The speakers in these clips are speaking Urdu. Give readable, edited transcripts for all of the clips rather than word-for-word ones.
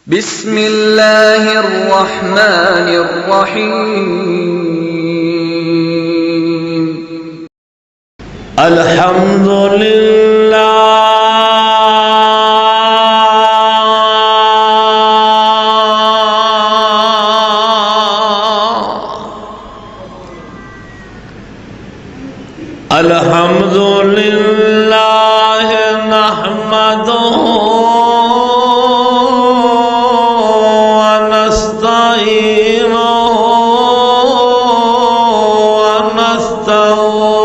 بسم الله الرحمن الرحيم. الحمد لله الحمد لله نحمده ونستعينه ونستغفره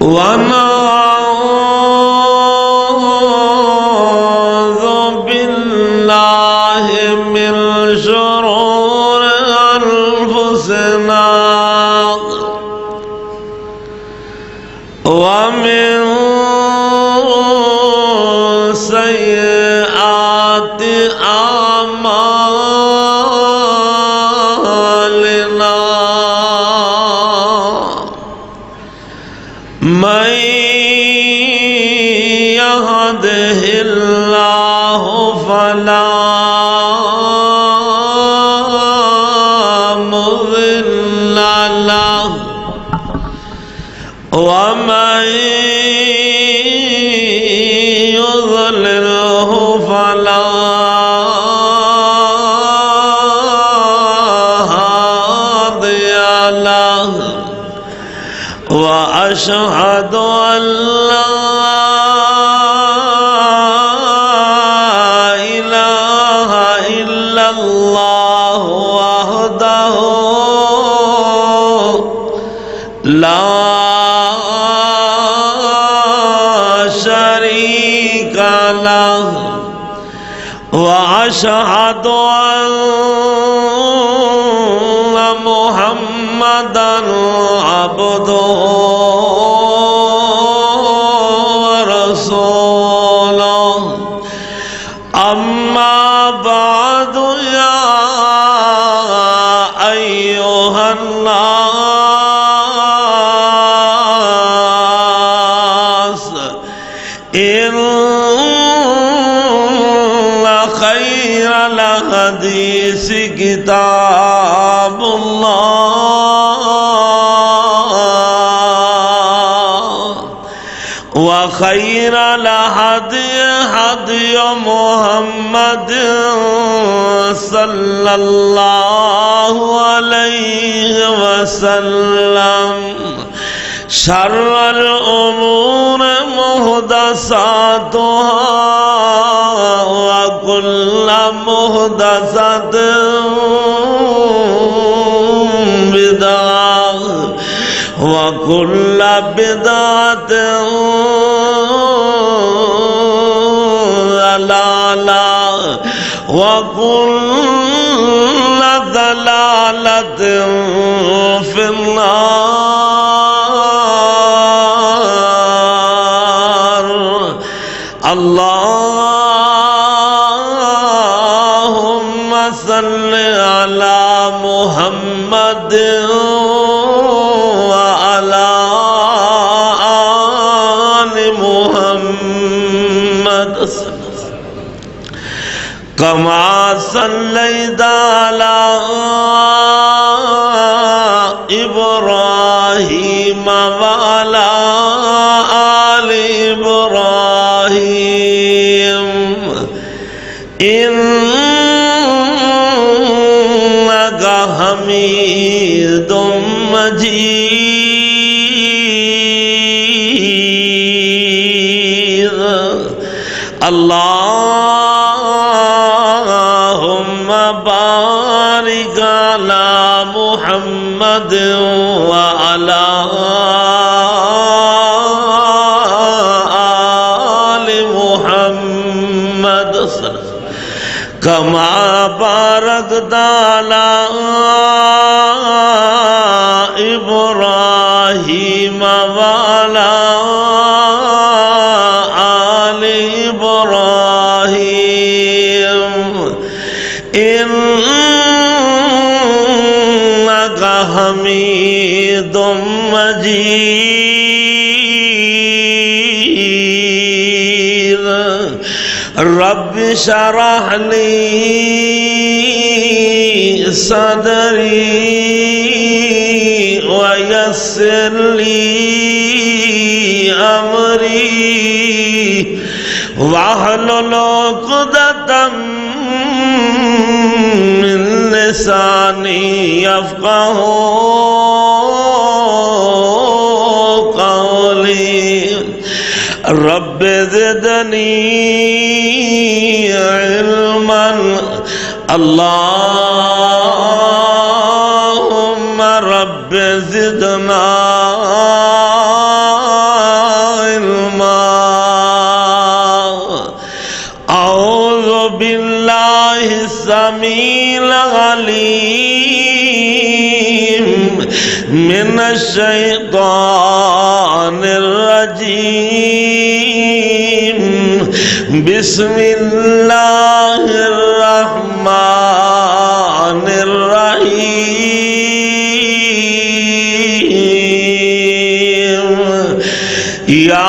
ونعوذ بالله من شرور أنفسنا ومن سيئات أعمالنا من يهده الله فلا مضل له ومن يضلله فلا هادي له وأشهد أن لا إله إلا الله وحده لا شريك له وأشهد أن محمدا عبده ورسوله أما بعد يا أيها الناس إن خير الحديث كتاب الله وخير الهدي هدي محمد صلى الله عليه وسلم شر الأمور محدثاتها وكل محدثة بدعة وكل بدعة ضلالة وكل ضلالة في النار. اللهم صل على محمد وعلى آل محمد كما صليت على إبراهيم وعلى آل إبراهيم إنك حميد مجيد. اللهم بارك على محمد وعلى آل محمد كما باركت على إبراهيم وعلى آل إبراهيم إنك حميد مجيد. رب شرح لی صدری ویسر لی امری واحلل عقدۃ من لسانی یفقهوا قولی رب زدنی علما اللہم رب زدنا علما اعوذ باللہ السمیع العلیم من الشیطان الرجیم بسم اللہ الرحمن الرحیم یا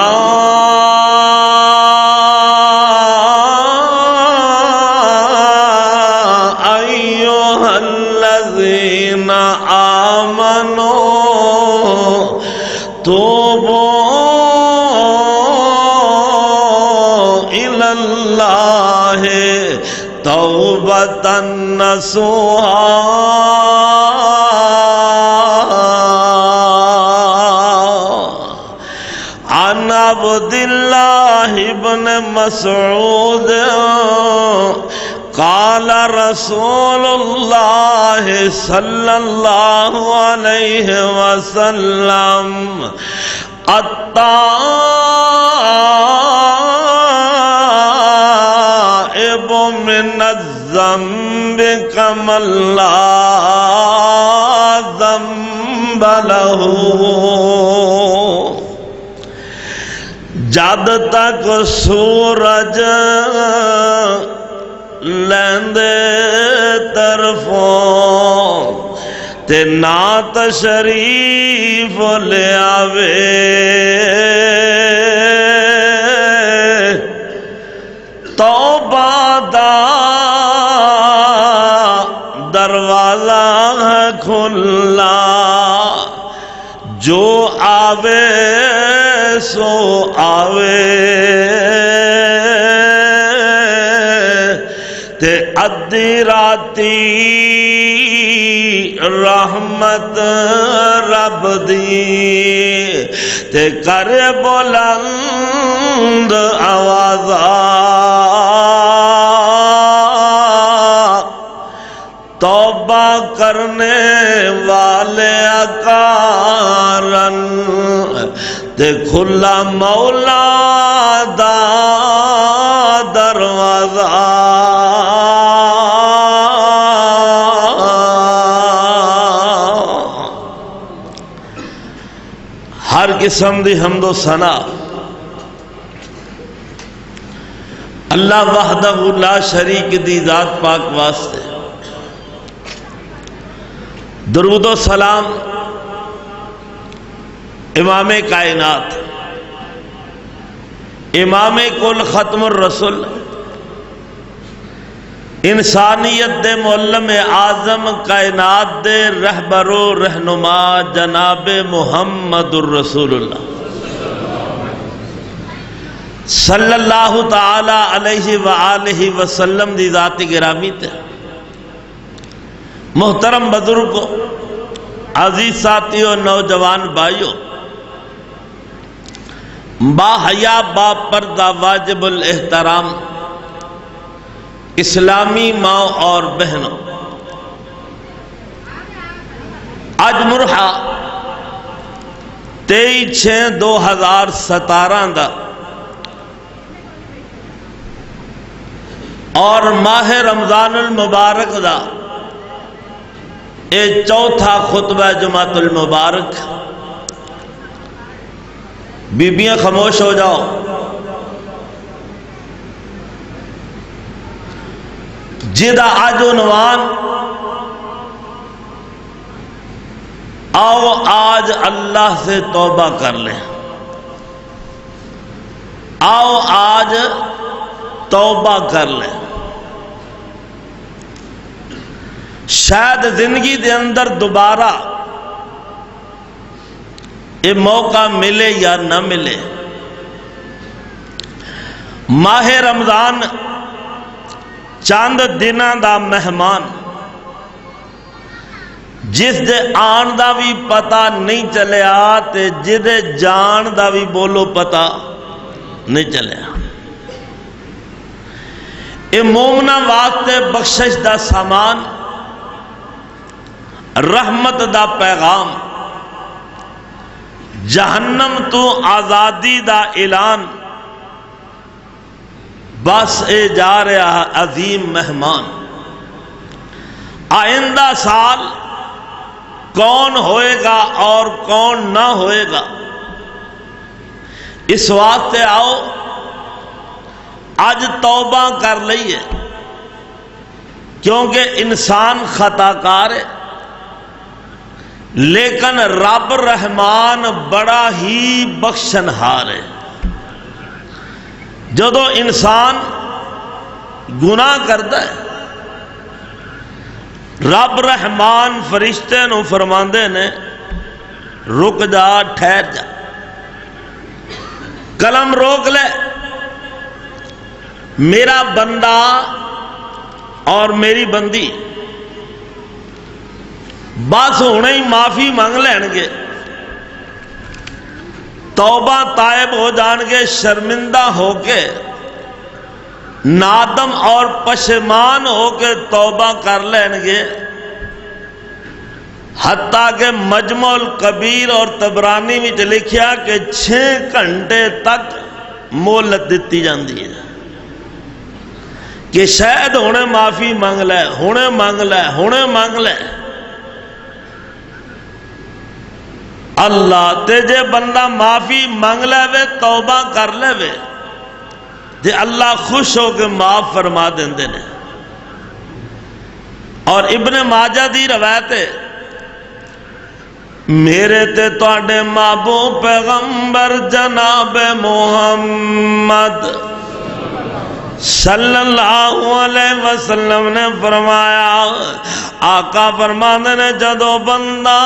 ایھا الذین آمنوا توبوا الی اللہ توبۃ نصوحا عن عبد اللہ بن مسعود قال رسول اللہ صلی اللہ علیہ وسلم التائب من الذنب کمن لا ذنب له جد تک سورج لیندے طرفوں تے نا تشریف لے آوے توبہ دا دروازہ ہے کھلا جو آوے سو آوے تے ادھی راتی رحمت رب دی تے کر بلند آوازہ توبہ کرنے والے اکارن تے کھلا مولا دا دروازہ ہر قسم دی حمد و ثنا اللہ وحدہ لا شریک دی ذات پاک واسطے، درود و سلام امام کائنات، امام کل ختم الرسل، انسانیت دے معلم اعظم، کائنات دے رہبر و رہنما جناب محمد الرسول اللہ صلی اللہ تعالی علیہ وآلہ وسلم دی ذات گرامی تے محترم بزرگوں، عزیز ساتھیوں، نوجوان بھائیوں، با حیا با پردہ واجب الاحترام اسلامی ماں اور بہنوں، آج مرحا 23/6/2017 دا اور ماہ رمضان المبارک دا اے چوتھا خطبہ جمعۃ المبارک۔ بیبیاں خاموش ہو جاؤ، جدا آج عنوان آؤ آج اللہ سے توبہ کر لیں، آؤ آج توبہ کر لیں. شاید زندگی دے اندر دوبارہ یہ موقع ملے یا نہ ملے. ماہ رمضان چند دنوں دا مہمان جس دے آن دا بھی پتہ نہیں چلیا تے جدے جان دا بھی بولو پتہ نہیں چلیا. یہ مومنا واسطے بخشش دا سامان، رحمت دا پیغام، جہنم تو آزادی دا اعلان. بس اے جا رہا عظیم مہمان. آئندہ سال کون ہوئے گا اور کون نہ ہوئے گا، اس واسطے آؤ آج توبہ کر لئیے، کیونکہ انسان خطا کار ہے، لیکن رب رحمان بڑا ہی بخشنہار ہے. جدو انسان گناہ کرتا ہے، رب رحمان فرشتے نو فرماندے نے رک جا، ٹھہر جا، قلم روک لے. میرا بندہ اور میری بندی بس ہونے ہی معافی مانگ لین گے، توبہ تائب ہو جان گے، شرمندہ ہو کے نادم اور پشیمان ہو کے توبہ کر لین گے. حتیٰ کہ مجمع الکبیر اور طبرانی میں لکھیا کہ 6 گھنٹے تک مہلت دیتی جاندی ہے کہ شاید ہونے معافی مانگ لے، ہونے مانگ لے، ہونے مانگ لے. اللہ تے جے بندہ معافی مانگ لے وے، توبہ کر لے وے، تے اللہ خوش ہو کے معاف فرما دیندے نے. اور ابن ماجہ دی روایت ہے، میرے تے تواڈے محبوب پیغمبر جناب محمد صلی اللہ علیہ وسلم نے فرمایا، آقا فرماندے نے جدو بندہ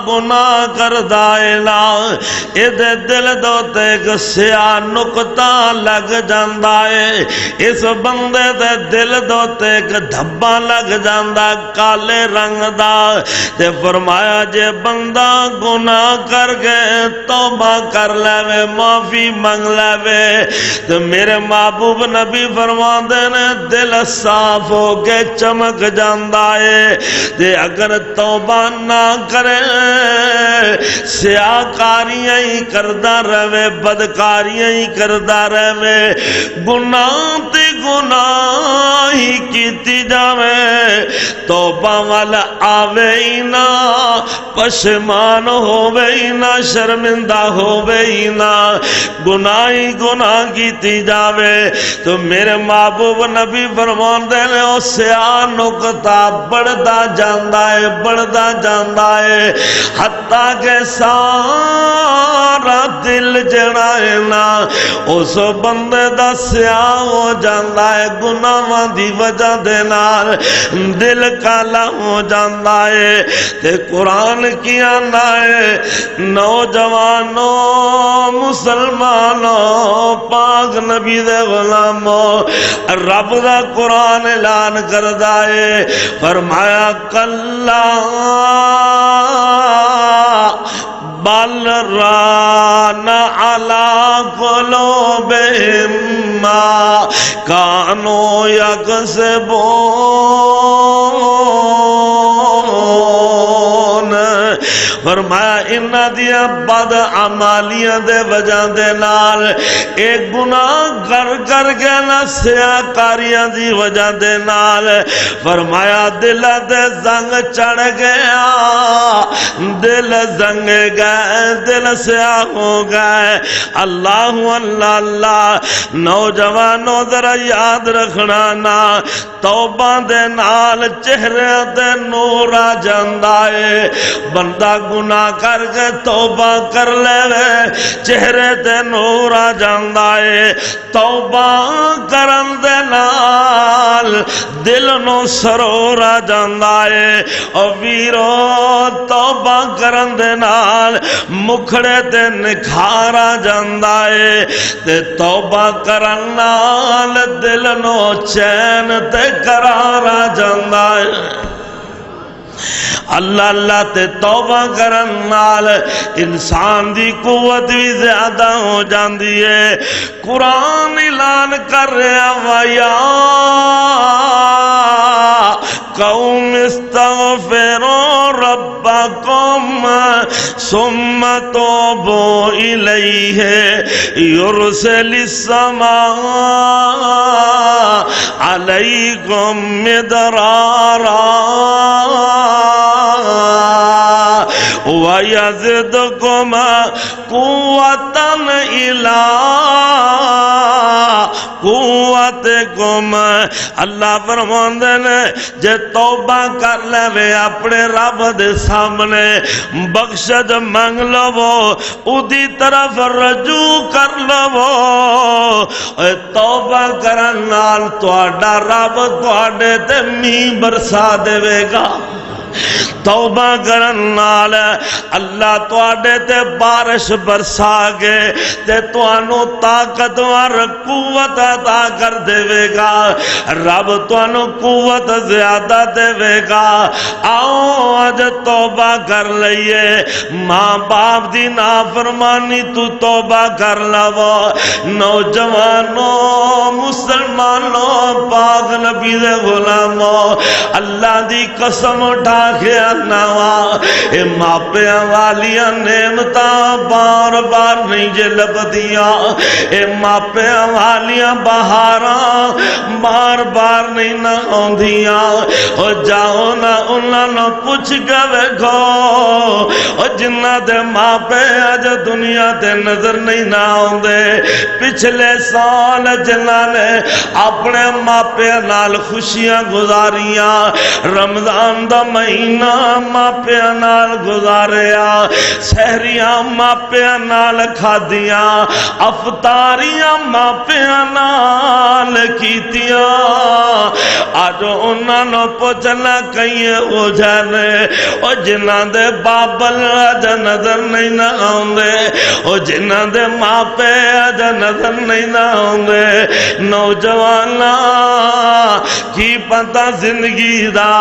گناہ کردا ہے نا، ایدے دل دو تے ایک سیاہ نقطہ لگ جاندا ہے، اس بندے دے دل دو تے ایک دھبا لگ جاندا کالے رنگ دا. تے فرمایا جے بندہ گناہ کر گئے توبہ کر لے، معافی مانگ لے، تے میرے محبوب نبی فرماندے نے دل صاف ہو کے چمک جاندا ہے. تے اگر توبہ نہ کرے، سیاہ کاریاں ہی کردا رہے، بدکاریاں ہی کردا رہے، گناہ تے گناہ ہی کیتی جاوے، توبہ والا آوے ہی نہ، پشیمان ہووے ہی نہ، شرمندہ ہووے ہی نہ، گناہ ہی گناہ کیتی جاوے، تو میرے محبوب نبی فرماندے نے او سیاہ نقطہ بڑھدا جاندا ہے، بڑھدا جاندا ہے، حتیٰ کہ سارا دل جڑا ہے نا اس بندے دا سیاہ ہو جاندا ہے. گناہاں دی وجہ دے نال دل کالا ہو جاندا ہے. تے قرآن کی آندا ہے، نوجوانوں مسلمانوں پاک نبی دے غلاموں، رب دا قرآن اعلان کردا ہے، فرمایا کلا بل ران علی قلوبہم ما کانوا یکسبون. فرمایا انہاں دیاں بد اعمالیاں دے وجہ دے نال ایک گناہ کر کے نہ سیاہ کاریاں دی وجہ دے نال فرمایا دل دے زنگ چڑھ گیا، دل زنگ گئے، دل سیاہ ہو گئے. اللہ اللہ اللہ، نوجوانوں ذرا یاد رکھنا نا، توبہ دے نال چہرے تے نور آ جاندا ہے. بندہ گناہ کر کے توبہ کر لے چہرے تے نور آ جاندا ہے توبہ کرن دے نال دل نو سرور آ جاندا ہے او ویرو توبہ کرن دے نال مکھڑے تے نکھار آ جاندا ہے تے توبہ کرن نال دل نو چین تے قرار آ جاندا ہے اللہ اللہ تے توبہ کرن نال انسان دی قوت بھی زیادہ ہو جاندی ہے قرآن اعلان کر رہا وَيَا قوم استغفروا ربکم ثم توبوا الیہ یرسل السماء علیکم مدرارا وَيَزِدْكُمْ قُوَّةً إِلَىٰ قُوَّتِكُمْ اللہ فرماندے نے جے توبہ کر لے اپنے رب دے سامنے بخشش منگ لو اودی طرف رجوع کر لو توبہ کرن نال تہاڈا رب تہاڈے تے میہ برسا دے گا توبہ کرن نال اللہ تواڈے تے بارش برسا کے تے تانوں طاقتور قوت عطا کر دے گا رب تانوں قوت زیادہ دے گا آؤ اج توبہ کر لئیے ماں باپ دی نافرمانی تو توبہ کر لو نوجوانوں مسلمانوں پاک نبی دے غلاموں اللہ دی قسم اٹھا کے نوا اے ماپیاں والیاں نعمتاں بار بار نہیں جے لبدیاں اے ماپیاں والیاں بہاراں بار بار نہیں نہ آندیاں او جاؤ نہ انہاں نوں پوچھ کے ویکھو او جنہاں دے ماپے اج دنیا تے نظر نہیں نہ آوندے پچھلے سال جنہاں نے اپنے ماپیاں نال خوشیاں گزاریاں رمضان دا مہینہ ماپیاں نال گزاریا سحریاں ماپیاں نال کھادیاں افطاریاں ماپیاں نال کیتیاں اج انہاں نوں پوچھنا کئیے ہو جانے او جنہاں دے بابل اج نظر نہیں نہ آوندے او جنہاں دے ماپے اج نظر نہیں نہ آوندے نوجواناں کی پتہ زندگی دا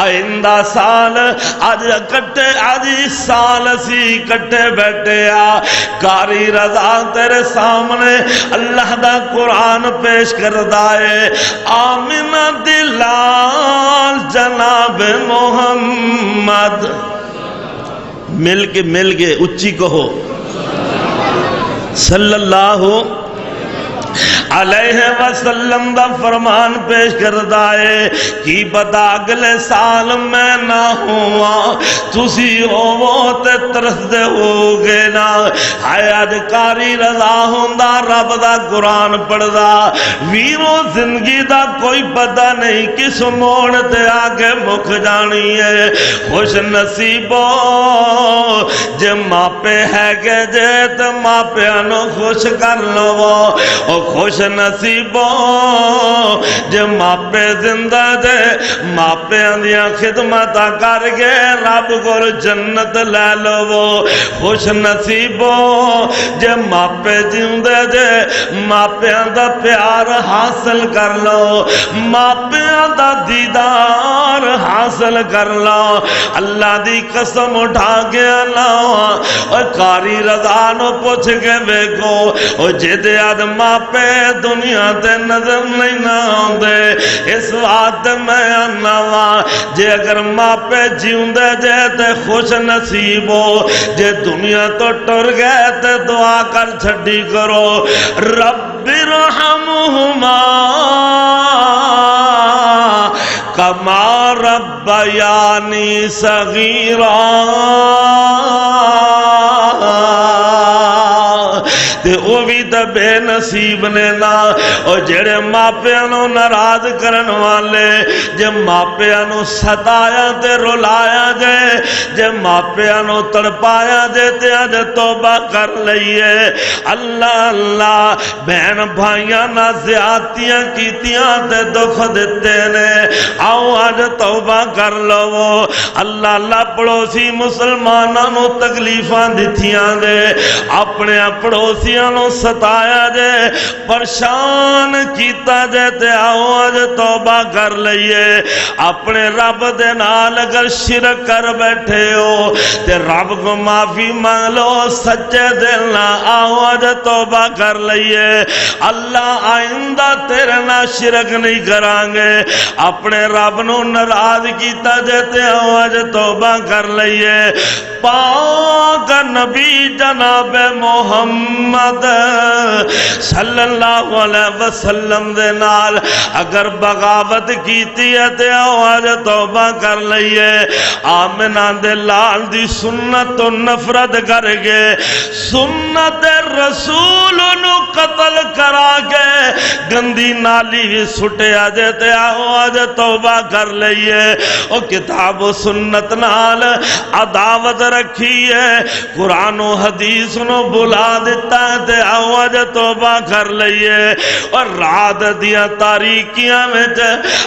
آئندہ سال آج کٹے آج اس سال اسی کٹے بیٹھے آ کاری رضا تیرے سامنے اللہ دا قرآن پیش کردا ہے آمینہ دلال جناب محمد مل کے اچھی کہو صلی اللہ علیہ وسلم دا فرمان پیش کردا ہے کی پتا اگلے سال میں نہ ہوا تسی ہوو تے ترس دے ہوگے نا ہائے اج کاری رضا ہوندا رب دا قرآن پڑھدا ویرو زندگی دا کوئی پتہ نہیں کس موڑ تے آگے مک جانی ہے خوش نصیبو جے ماپے ہے کہ جے تے ماپیاں نو خوش کر لو او خوش نصیبوں جے ماپے زندہ دے ماپے اندیاں خدمتاں کر کے رب کول جنت لے لو خوش نصیبوں جے ماپے جیندے دے ماپیاں دا پیار حاصل کر لو ماپیاں دا دیدار حاصل کر لو اللہ دی قسم اٹھا کے اللہ اور کاری رضا نو پوچھ کے ویکھو او جے اد ماپے دنیا تے نظر نہیں نہ آندے اس بات میں آنا جے اگر ماپے جیوندے جے تے خوش نصیب ہو جے دنیا تو ٹر گئے تے دعا کر چھڈی کرو رب ارحمہما کما ربیانی صغیرا تے او بھی تے بے نصیب نے نا او جڑے ماپیاں نو ناراض کرن والے جے ماپیاں نو ستایا تے رلایا جے جے ماپیاں نو تڑپایا جے تے اج توبہ کر لئیے اللہ اللہ بہن بھائیاں نہ زیادتیاں کیتیاں تے دکھ دیتے نے آؤ اج توبہ کر لو اللہ اللہ پڑوسی مسلماناں نو تکلیفاں دتیاں دے اپنے پڑوسیاں نو ستایا جے پریشان کیتا جے تے آؤ اج توبہ کر لئیے اپنے رب دے نال اگر شرک کر بیٹھے ہو تے رب کو معافی مانگ لو سچے دل نہ آؤ اج توبہ کر لئیے اللہ آئندہ تیرے نہ شرک نہیں کران گے اپنے رب نو ناراض کیتا جے تے آؤ اج توبہ کر لئیے پاک نبی جناب محمد صلی اللہ علیہ وسلم دے نال اگر بغاوت کیتی ہے تے آؤ اج توبہ کر لئیے آمنہ دے لال دی سنت و نفرت کر کے سنت رسول نو قتل کرا کے گندی نالی بھی سٹے آجے تے آؤ آج توبہ کر لئیے او کتاب و سنت نال عداوت رکھی ہے قرآن و حدیث نو بلا دیتا ہے تے آؤ آج توبہ کر لئیے اور رات دیا تاریکیاں میں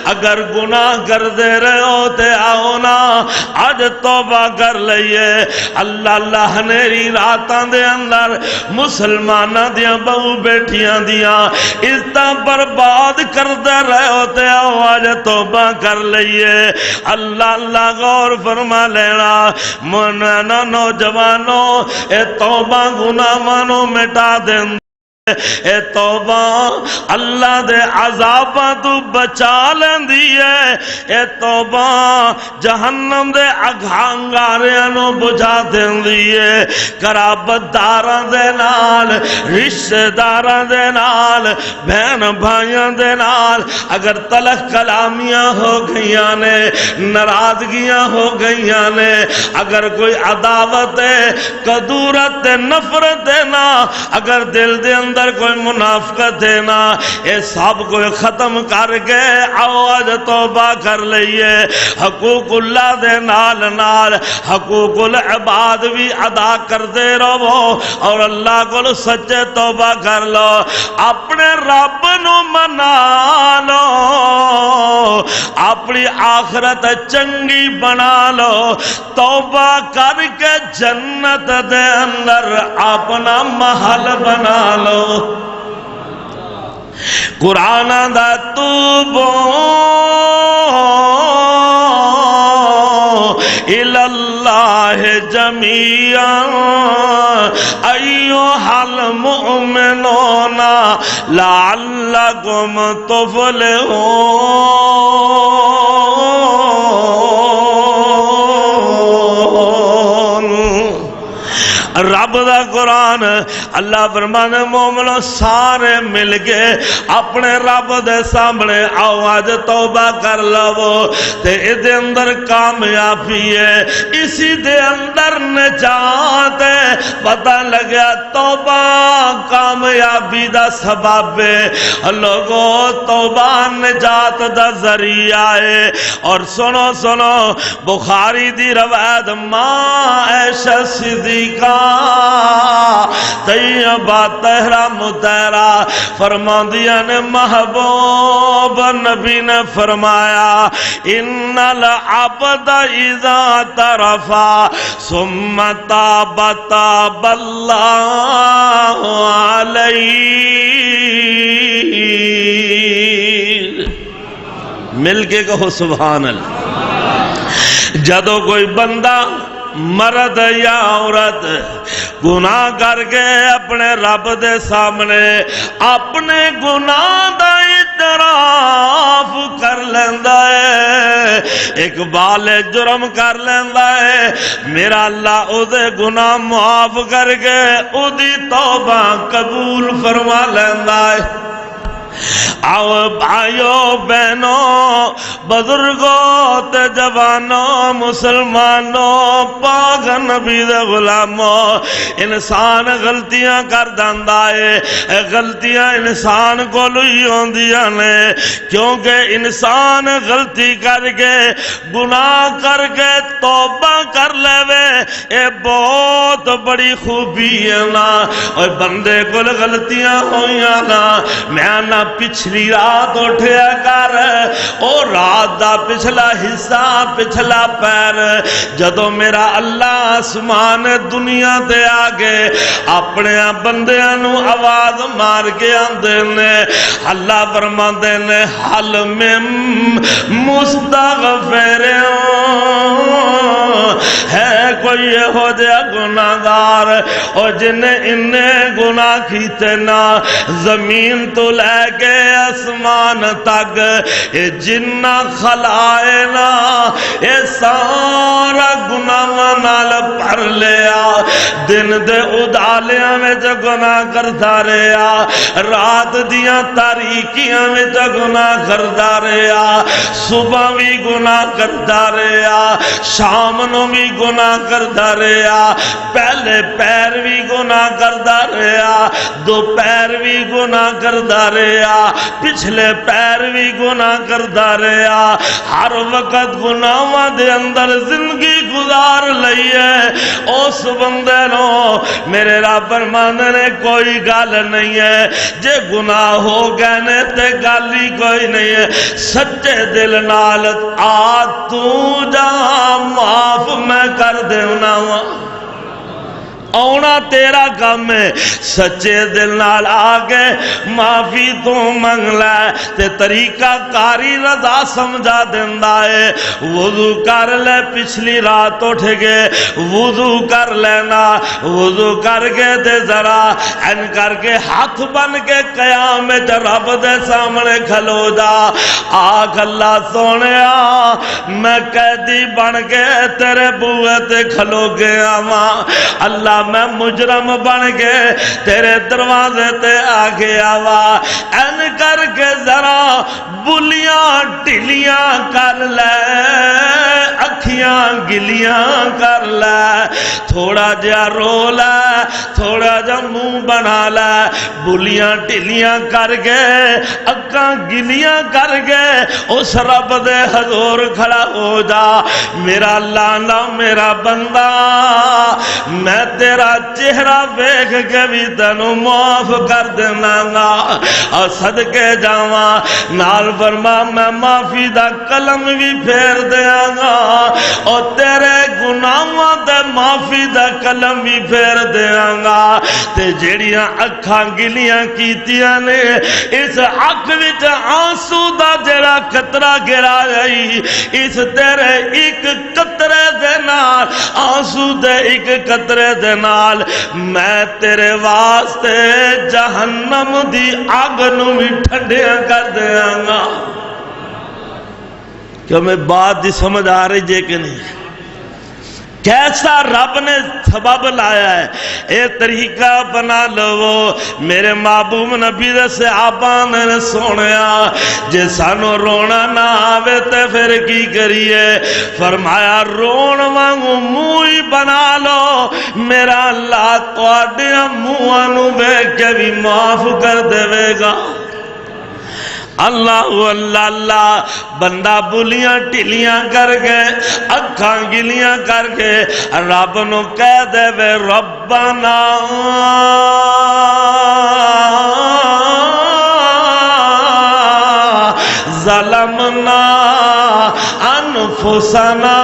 اگر گناہ کر دے رہے ہو تے آؤ نا آج توبہ کر لئیے اللہ اللہ نیری راتاں دے اندر مسلمانہ دیا بہو بیٹھیاں دیا عزتاں برباد کر دے رہے ہوتے آؤ آج توبہ کر لئیے اللہ اللہ غور فرما لینا منانا نوجوانوں اے توبہ گناہوں مٹا دیں اے توبہ اللہ دے عذاباں تو بچا لیندی ہے اے توبہ جہنم دے اگھانگاریاں نو بجھا دیندی ہے قرابت داراں دے نال رشتہ داراں دے نال بہن بھائیاں دے نال اگر تلخ کلامیاں ہو گئیاں نے ناراضگیاں ہو گئیاں نے اگر کوئی عداوت ہے کدورت نفرت ہے نا اگر دل دے اندر کوئی منافقت ہے نا یہ سب کو ختم کر کے آؤ آج توبہ کر لئیے حقوق اللہ دے نال نال حقوق العباد بھی ادا کر دے رہو اور اللہ کو سچے توبہ کر لو اپنے رب نو منا لو اپنی آخرت چنگی بنا لو توبہ کر کے جنت دے اندر اپنا محل بنا لو قرآن دا توبو الاللہ جمیعا ایوہا المؤمنون لعلکم تفلحون رب دا قرآن اللہ فرمانے مومنوں سارے مل کے اپنے رب دے سامنے آؤ آج توبہ کر لو تے دے اندر کامیابی ہے اسی دے اندر نجات ہے پتہ لگیا توبہ کامیابی دا سبب ہے لوگوں توبہ نجات دا ذریعہ ہے اور سنو سنو بخاری دی روایت ماں عائشہ صدیقہ طیبہ طاہرہ مطہرہ فرما دیا نے محبوب نبی نے فرمایا ان العبد اذا ترفا ثم تاب تاب اللہ علیہ مل کے کہو سبحان اللہ جدو کوئی بندہ مرد یا عورت گناہ کر کے اپنے رب دے سامنے اپنے گناہ دا اعتراف کر لیندا ہے ایک بال جرم کر لیندا ہے میرا اللہ او دے گناہ معاف کر کے او دی توبہ قبول فرما لیندا ہے آؤ بھائیو بہنوں بزرگوں تے جوانوں مسلمانوں پاک نبی دے غلاموں انسان غلطیاں کر داندا ہے غلطیاں انسان کو ہی ہوندیاں نے کیونکہ انسان غلطی کر کے گناہ کر کے توبہ کر لے اے بہت بڑی خوبی ہے نا اور بندے کو غلطیاں ہوئیاں نا میں نہ پچھلی رات اٹھیا کر او رات دا پچھلا حصہ پچھلا پیر جدو میرا اللہ آسمان دنیا دے آگے اپنے بندیاں نو آواز مار کے آندے نے اللہ فرماندے نے حل میں مستغفر ہے کوئی یہ ہو جائے گناہگار اور جنہیں انہیں گناہ کیتے نا زمین تو لے کے آسمان تک یہ جنہ خلائے نا یہ سارا گناہ نال پر لیا دن دے ادالیاں میں جو گناہ کرتا رہا رات دیاں تاریکیاں میں جو گناہ کرتا رہا صبح بھی گناہ کرتا رہا شام نو بھی گناہ کرتا رہا پہلے پیر بھی گناہ کرتا رہا دوپہر بھی گناہ کرتا رہا پچھلے پیر بھی گناہ کرتا رہا ہر وقت گناہاں دے اندر زندگی گزار لئی ہے اس بندے نو میرے رب فرماندے نے کوئی گل نہیں ہے جے گناہ ہو گئے نے تے گل ہی کوئی نہیں ہے سچے دل نال آ تو جا معاف میں کر دینا آنا تیرا کام ہے سچے دل نال آگے معافی تو منگ لے تے طریقہ کاری رضا سمجھا دیندہ ہے وضو کر لے پچھلی رات اٹھ گئے وضو کر لینا وضو کر کے تے ذرا ان کر کے ہاتھ بن کے قیامت رب دے سامنے کھلو جا آکھ اللہ سونیا میں قیدی بن کے تیرے بوئے تے کھلو گیا ماں اللہ میں مجرم بن کے تیرے دروازے تے آ گیا وا این کر کے ذرا بلیاں ٹلیاں کر لے اکھیاں گلیاں کر لے تھوڑا جا رو لے تھوڑا جا منہ بنا لے بلیاں ٹلیاں کر کے اکھاں گلیاں کر کے اس رب دے حضور کھڑا ہو جا میرا لانا میرا بندہ میں تیرا چہرہ دیکھ کے بھی تینوں معاف کر دینا گا اور صدقے جاواں نال فرما میں معافی دا قلم بھی پھیر دیاں گا اور تیرے گناہاں تے معافی دا قلم بھی پھیر دیاں گا تے جیڑیاں اکھاں گلیاں کیتیاں نے اس اکھ وچ آنسو دا جڑا قطرہ گرا گئی اس تیرے ایک قطرے دے نال آنسو دے ایک قطرے دے نال میں تیرے واسطے جہنم دی آگ نو بھی ٹھنڈیاں کر دیاں گا کیا میں بات دی سمجھ آ رہی جے کہ نہیں کیسا رب نے سبب لایا ہے اے طریقہ بنا لو میرے محبوب نبی دے صحابہ نے سونیا جے سانو رونا نہ آوے تے پھر کی کریے فرمایا رون وانگو موئی بنا لو میرا اللہ تواڈے منہاں نو ویکھ کے بھی معاف کر دے گا اللہ اللہ اللہ بندہ بلیاں ٹلیاں کر کے اکھاں گلیاں کر کے رب نو کہہ دے وے ربنا ظلمنا انفسنا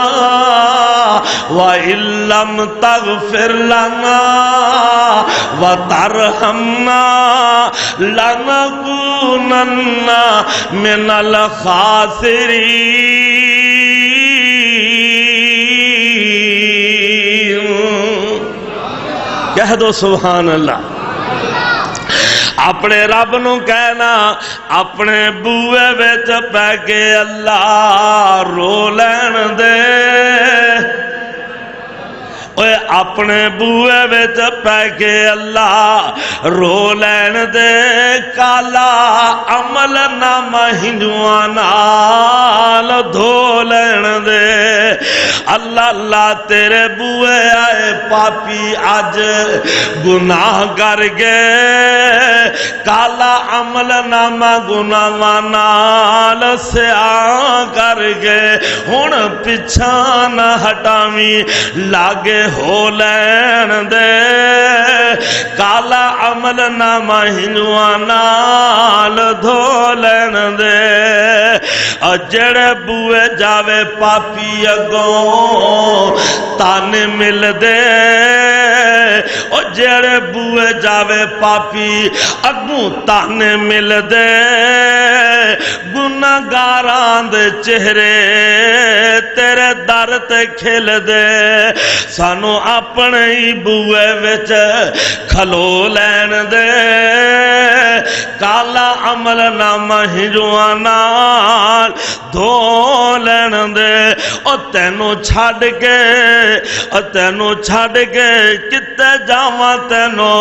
وَإِن لَّمْ تَغْفِرْ لَنَا وَتَرْحَمْنَا لَنَكُونَنَّ مِنَ الْخَاسِرِينَ کہہ دو سبحان اللہ اپنے رب نو کہنا اپنے بوئے وچ پہ کے اللہ رو لین دے اوے اپنے بوئے وچ پہ کے اللہ رو لین دے کالا عمل نامہ ہندوان نال دھو لین دے اللہ اللہ تیرے بوئے آئے پاپی آج گناہ کر گئے کالا عمل نامہ گناہ نال سیاہ کر گئے ہن پچھا نہ ہٹاویں لاگے ہو لین دے کالا عمل نامہ ہنواں نال دھو لین دے جڑے بوئے جاوے پاپی اگوں تانے مل دے او جڑے بوئے جاوے پاپی اگوں تانے مل دے گناہگاراں دے چہرے تیرے در تے کھل دے سانو اپنے ہی بوئے وچ کھلو لین دے کالا عمل نامہ ہنواں نال دھو لین دے او تینو چھڈ کے کتے جاواں تینو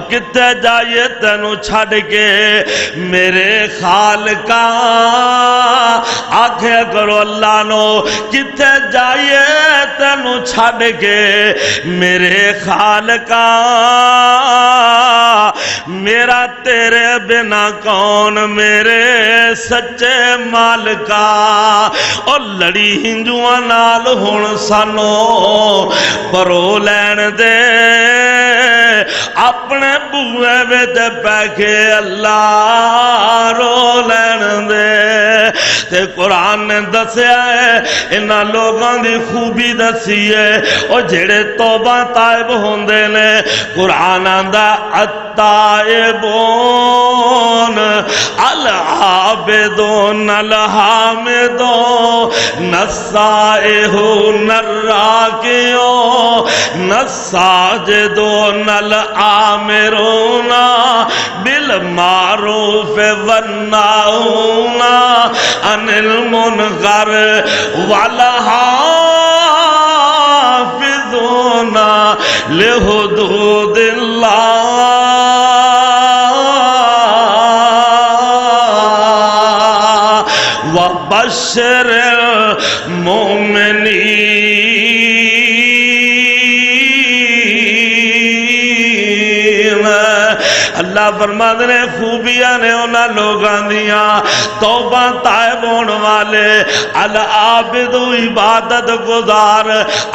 کتے جائیے تینو چھڈ کے میرے خالقا آکھے کرو اللہ نو کتے جائیے تینو چھڈ کے میرے خالقا میرا تیرے بنا کون میرے سچے مالکا اور لڑی ہندوਆਂ نال ہن سانو پرو لین دے اپنے بوئے وچ پہ کے اللہ رو لین دے تے قرآن نے دسیا ہے انہاں لوگاں دی خوبی دسی ہے اور جڑے توبہ تائب ہوندے نے قرآن آندا التائبون العابدون الحامدون السائحون الراکعون الساجدون الآمرون بالمعروف والناہون عن المنکر والحافظون لحدود اللہ وبشر المؤمنین اللہ فرماتے ہیں خوبیاں نے انہاں لوگاں دیاں توبہ تائب ہونے والے العابد عبادت گزار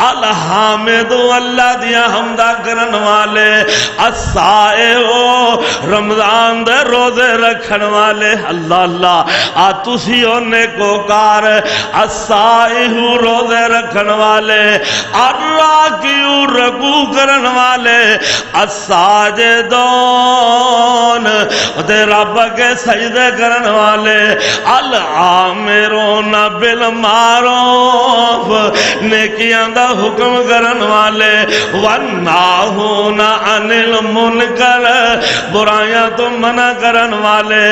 الحامد اللہ دیاں حمدہ کرن والے السائح رمضان دے روزے رکھن والے اللہ اللہ تسی ہونے کو کار السائح روزے رکھن والے الراکع رکوع کرن والے الساجدون تے رب کے سجدے کرن والے العامرون بالمعروف نیکیاں دا حکم کرن والے والناہون عن المنکر برائیاں تو منع کرن والے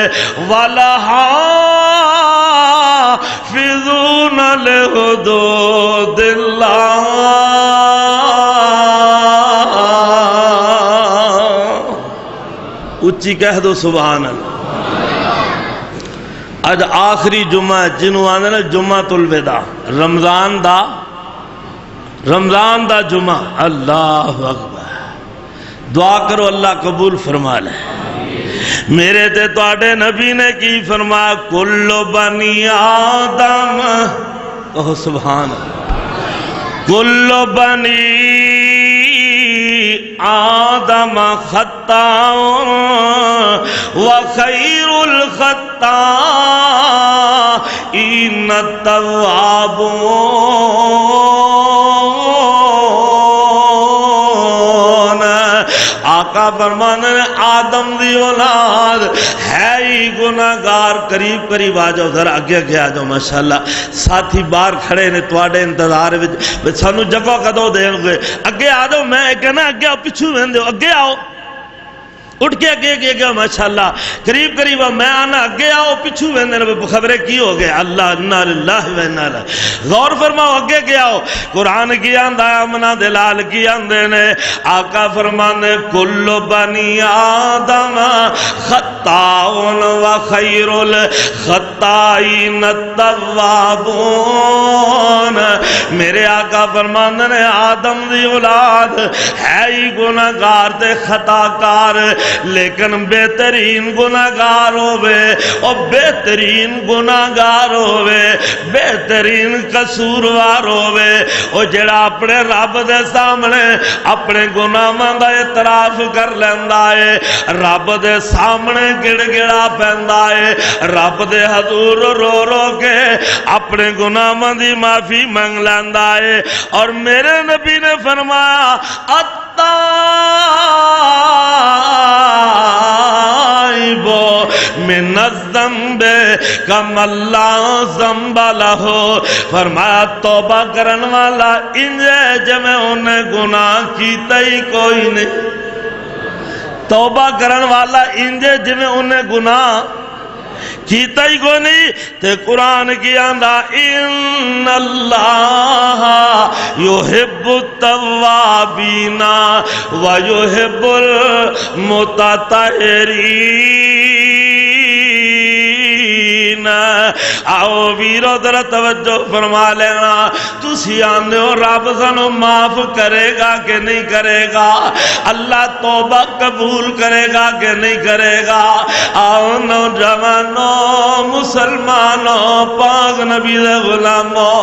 والحافظون لحدود اللہ اچھی کہہ دو سبحان اللہ اج آخری جمعہ جنہوں آنے نا جمعۃ الوداع رمضان دا جمعہ اللہ اکبر دعا کرو اللہ قبول فرما لے میرے تے تواڈے نبی نے کی فرمایا کل بنی آدم کہو سبحان اللہ کل بنی آدم خطاء وخیر الخطائین التوابون آقا فرمانے آدم دی اولاد ہے ہی گناہگار قریب قریب آ جاؤ ذرا اگے اگے آ جاؤ ماشاءاللہ ساتھی باہر کھڑے نے تواڈے انتظار وچ سانو جگہ کدوں دین گے اگے آ جاؤ میں کہنا اگے آؤ پیچھے ویندے ہو اگے آؤ اٹھ کے اگے گیا ماشاءاللہ قریب قریب میں آنا اگے آؤ پچھو ویندے نے خبریں کی ہو گئے اللہ انا للہ و انا الیہ غور فرماؤ اگے گیا ہو قرآن کی آندا امنا دلال کی آندے نے آقا فرمانے کل بنی آدم خطاؤن و خیر الخطائین التوابون میرے آقا فرمانے نے آدم دی اولاد ہے ہی گناہگار تے خطاکار لیکن بہترین گناہگار ہوئے اور بہترین گناہگار ہوئے بہترین قصوروار ہوئے اور جڑا اپنے رب دے سامنے اپنے گناہاں دا اعتراف کر لیندا ہے رب دے سامنے گڑ گڑا پیندا ہے رب دے حضور رو رو کے اپنے گناہاں دی معافی مانگ لیندا ہے اور میرے نبی نے فرمایا من الذنب کما لا ذنب لہ فرمایا توبہ کرن والا انجے جمیں انہیں گناہ کیتا ہی کوئی نہیں توبہ کرن والا انجے جمیں انہیں گناہ کیتا ہی کوئی نہیں تے قرآن کی آندہ ان اللہ یحب التوابین و یحب المتطہرین آؤ ویرو ذرا توجہ فرما لینا تسی آندے ہو رب سانو معاف کرے گا کہ نہیں کرے گا اللہ توبہ قبول کرے گا کہ نہیں کرے گا آؤ نوجوانوں مسلمانوں پاک نبی دے غلاموں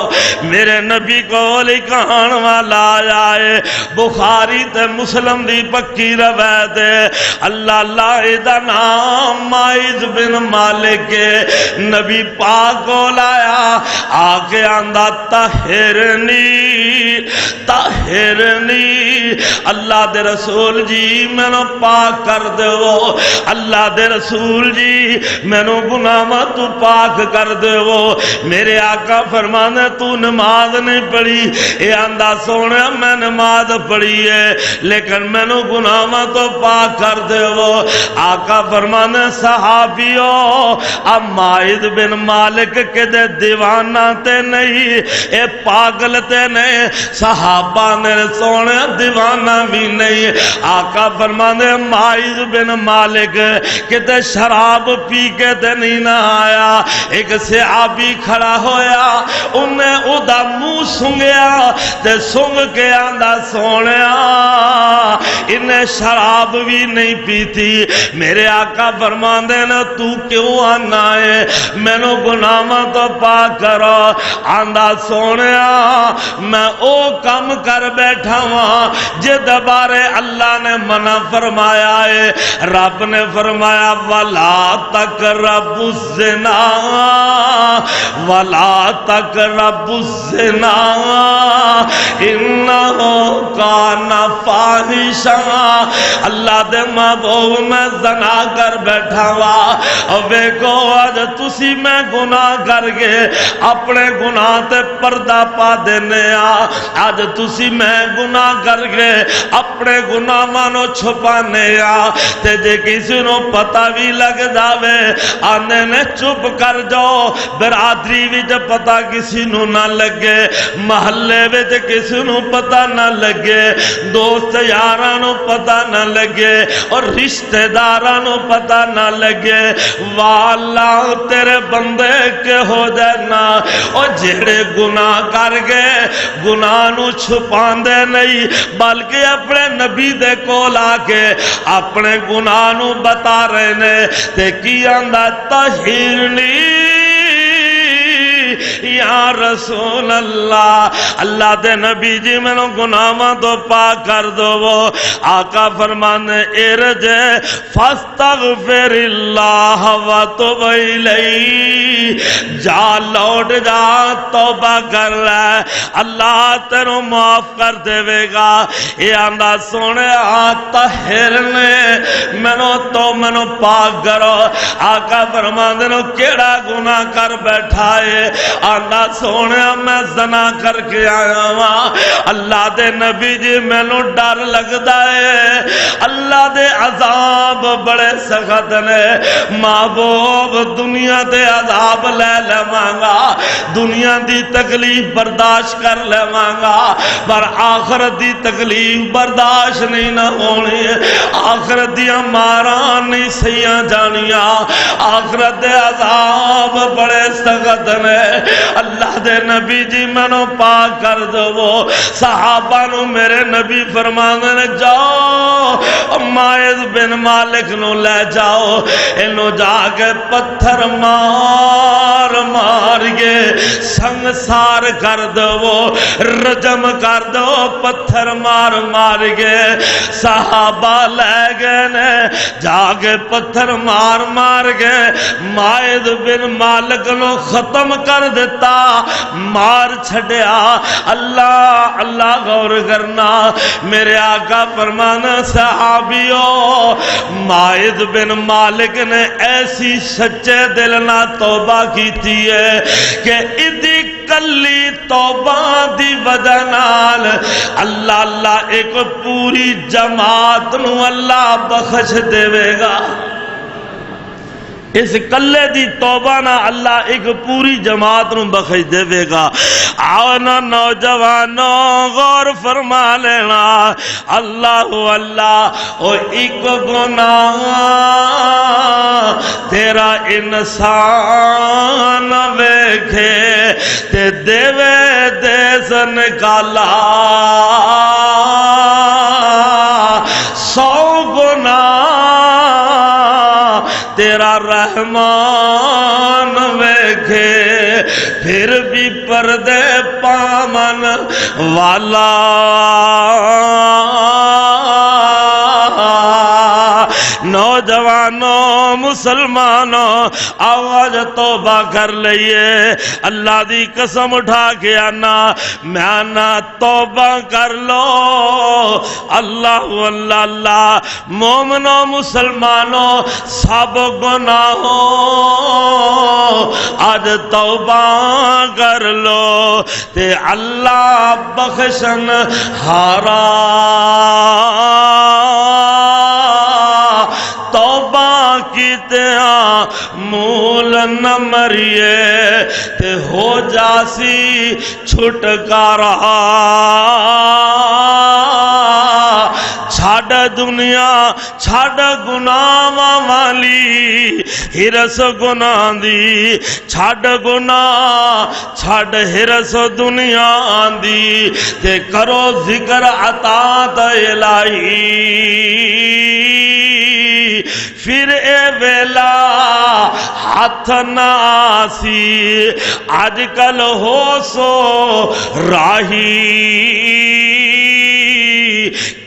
میرے نبی کو لکھان والا آیا ہے بخاری تے مسلم دی پکی روایت ہے اللہ اللہ دا نام مائز بن مالک نبی پاک کو لایا آکے آندہ طہرنی طہرنی اللہ دے رسول جی میں نو پاک کر دو اللہ دے رسول جی میں نو گناہ تو پاک کر دو میرے آقا فرمانے تو نماز نہیں پڑھی اے آندہ سونے میں نماز پڑھی ہے لیکن میں نو گناہ تو پاک کر دو آقا فرمانے صحابیوں اب مائد بن مالک کے دے دیوانہ تے نہیں اے پاگل تے نہیں صحابہ نے سونے دیوانہ بھی نہیں آقا فرمانے مائد بن مالک کہ تے شراب پی کے تے نہیں نہ آیا ایک صحابی کھڑا ہویا انہیں ادا منہ سنگیا تے سنگ کے آندہ سونے انہیں شراب بھی نہیں پیتی میرے آقا فرمانے نا تو کیوں آنا ہے میں نو گناہ تو پاک کرو آندہ سونے میں او کم کر بیٹھا ہوں جے دبارے اللہ نے منع فرمایا ہے رب نے فرمایا وَلَا تَقْرَبُوا الزِّنَا وَلَا تَقْرَبُوا الزِّنَا إِنَّهُ كَانَ فَاحِشًا اللہ دے محبوب میں زنا کر بیٹھا ہوا اور ویکو آج تسی میں گناہ کر گے اپنے گناہ تے پردہ پا دینے آج تسی میں گناہ کر گے اپنے گناہ مانو چھپانے تے جے کسی نو پتہ بھی لگ جاوے آنے نے چپ کر جاؤ برادری وچ پتہ کسی نو نہ لگے محلے وچ کسی نو پتہ نہ لگے دوست یاراں نو پتہ نہ لگے اور رشتہ داراں نو پتہ نہ لگے والا تیرے بندے کے ہو جانا اور جڑے گناہ کر گئے گناہ نو چھپان دے نہیں بلکہ اپنے نبی دے کول آ کے اپنے گناہ نو بتا رہے نے تے کی آندہ طہرنی یا رسول اللہ اللہ دے نبی جی میں نو گناہاں تو پاک کر دو وہ آقا فرمانے ارجع فاستغفر اللہ وتوب الیہ جا لوٹ جا توبہ کر لے اللہ تینو معاف کر دے گا یہ آندہ سونے طہرنے میں نو پاک کرو آقا فرمانے نو کیڑا گناہ کر بیٹھا ہے آندا سونے میں زنا کر کے آیا ہاں، اللہ دے نبی جی مینوں ڈر لگدا ہے، اللہ دے عذاب بڑے سخت نے، محبوب دنیا دے عذاب لے لواں گا، دنیا دی تکلیف برداشت کر لواں گا، پر آخرت دی تکلیف برداشت نہیں نہ ہونی، آخرت دیاں ماراں نہیں سیاں جانیاں، آخرت دے عذاب بڑے سخت نے۔ اللہ دے نبی جی مینوں پاک کر دو، صحابہ نو میرے نبی فرماندے نے جاؤ ماعز بن مالک نو لے جاؤ، انو جا کے پتھر مار مار کے سنگسار کر دو، رجم کر دو، پتھر مار مار کے۔ صحابہ لے گئے نے جا کے پتھر مار مار کے ماعز بن مالک نو ختم کر دیتا، مار چھڑیا۔ اللہ اللہ غور کرنا، میرے آقا فرمانا صحابیوں، ماعز بن مالک نے ایسی سچے دل نہ توبہ کیتی ہے کہ ادھی کلی توبہ دی وجہ نال اللہ اللہ ایک پوری جماعت نو اللہ بخش دے گا۔ اس کلے دی توبہ نہ اللہ ایک پوری جماعت نو بخش دے گا۔ آؤ نا نوجوانوں غور فرما لینا، اللہ اللہ او ایک گناہ تیرا انسان ویکھے تے دیوے دیس نکالا، 100 گناہ تیرا رحمان ویکھے پھر بھی پردے پامن والا۔ نوجوانوں مسلمانوں آواز توبہ کر لئیے، اللہ دی قسم اٹھا کے آنا، میں آنا توبہ کر لو۔ اللہ اللہ اللہ، مومنوں مسلمانوں سب گناہوں آج توبہ کر لو تے اللہ بخشن ہارا۔ توبہ کیتے ہاں مول نہ مریے تے ہو جاسی چھٹکارا۔ چھاڑ دنیا چھاڑ گناہ والی ہرس گناہ دی، چھاڑ گناہ چھاڑ ہرس دنیا دی تے کرو ذکر عطات الہی۔ پھر اے ویلا ہاتھ نہ آسی، آج کل ہو سو راہی،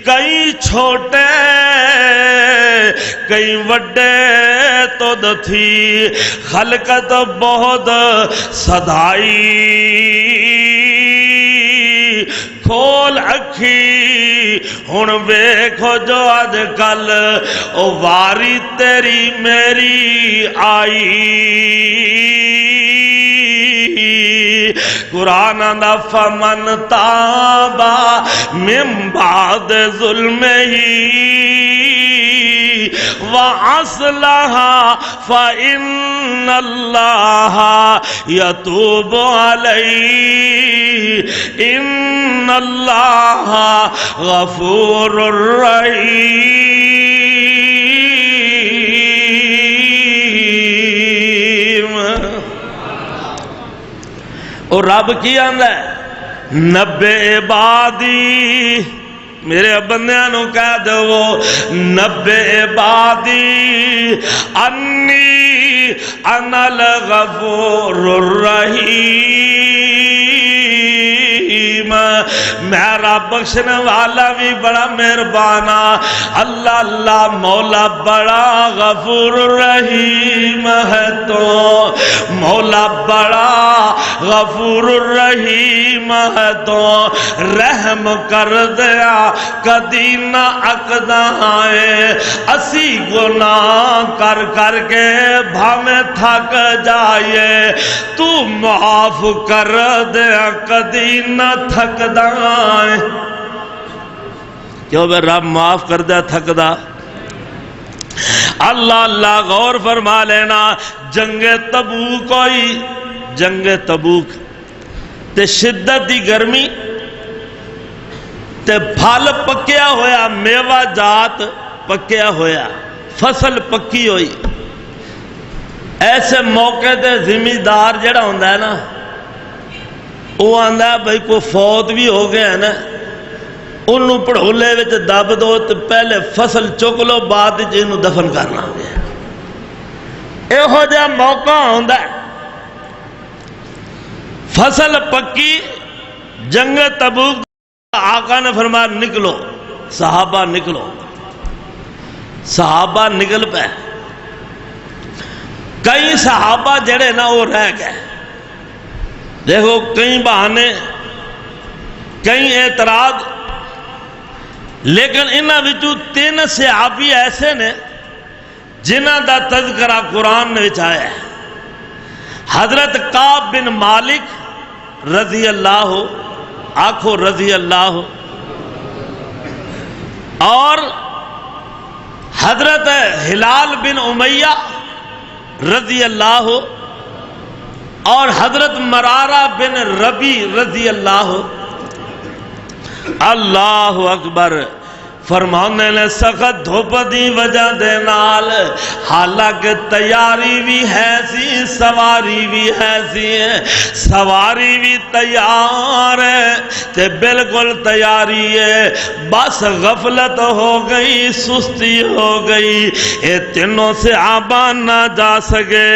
کئی چھوٹے کئی وڈے تو تھی خلقت بہت سدائی۔ کھول اکھی ہن ویکھو جو اج کل او واری تیری میری آئی۔ قرآن دا فمن تابا من بعد ظلمہی وَأَصْلَحَ فَإِنَّ اللَّهَ يَتُوبُ عَلَيْهِ إِنَّ اللَّهَ غَفُورٌ رَحِيمٌ۔ اور رب کی آندا ہے نبے عبادی، میرے بندیاں نو کہہ دو نبے عبادی انی انا الغفور الرحیم، میرا بخشنے والا بھی بڑا مہربانا، اللہ اللہ مولا بڑا غفور الرحیم ہے تو مولا بڑا غفور الرحیم ہے تو رحم کر دیا کدی نہ اکدا ہے اسی گناہ کر کر کے بھامیں تھک جائے تو معاف کر دیا کدی نہ تھکدا ہے کیوں بے رب معاف کر دیا تھکدا اللہ اللہ غور فرما لینا جنگ تبوک ہوئی جنگ تبوک تے شدت دی گرمی تے پھل پکیا ہویا میوہ جات پکیا ہویا فصل پکی ہوئی ایسے موقع تے زمیندار جڑا ہوندہ ہے نا وہ آندہ ہے بھئی کوئی فوت بھی ہو گیا ہے نا انہوں پڑھولے وچ دب دو تو پہلے فصل چک لو بعد جنہوں دفن کرنا گیا اے ہو جا موقع ہوندہ ہے فصل پکی جنگ تبوک آقا نے فرمایا نکلو صحابہ نکلو صحابہ نکل پہ کئی صحابہ جڑے نا وہ رہ گئے دیکھو کئی بہانے کئی اعتراض لیکن انہاں وچوں 3 صحابی ایسے نے جنہاں دا تذکرہ قرآن نے آیا ہے حضرت کعب بن مالک رضی اللہ آنکھو رضی اللہ اور حضرت ہلال بن امیہ رضی اللہ اور حضرت مرارہ بن ربی رضی اللہ اللہ اکبر فرمانے نے سخت دھوپ دی وجہ دے نال حالانکہ تیاری بھی ہے سی سواری بھی ہے سی سواری بھی تیار ہے تے بالکل تیاری ہے بس غفلت ہو گئی سستی ہو گئی اے تینوں سے آبان نہ جا سکے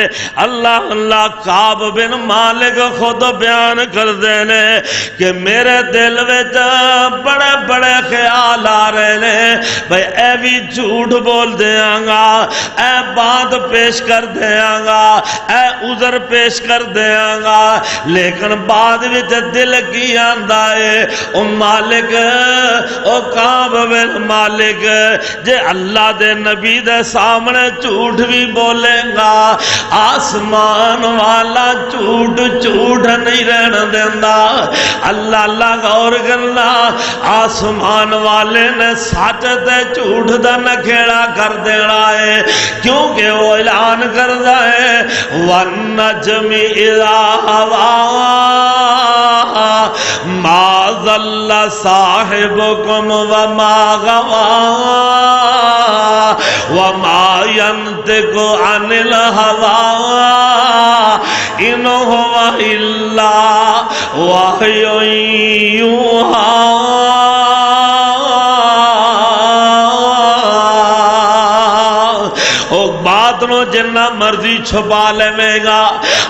اللہ اللہ کعب بن مالک خود بیان کر دینے کہ میرے دل وچ بڑے بڑے خیال آ رہے بھئی اے بھی جھوٹ بول دیاں گا اے بات پیش کر دیاں گا اے عذر پیش کر دیاں گا لیکن بعد وچ دل کی آندہ ہے او مالک او کعب بن مالک جے اللہ دے نبی دے سامنے جھوٹ بھی بولے گا آسمان والا جھوٹ جھوٹ نہیں رہنا دیندہ اللہ اللہ غور کرنا آسمان والے نے سچ تے جھوٹ دا نکھیڑا کر دینا ہے کیونکہ وہ اعلان کردا ہے وَالنَّجْمِ إِذَا هَوَىٰ مَا ضَلَّ صَاحِبُكُمْ وَمَا غَوَىٰ وَمَا يَنطِقُ عَنِ الْهَوَىٰ إِنْ هُوَ إِلَّا وَحْيٌ يُوحَىٰ بات نو جنہ مرضی چھپا لے گا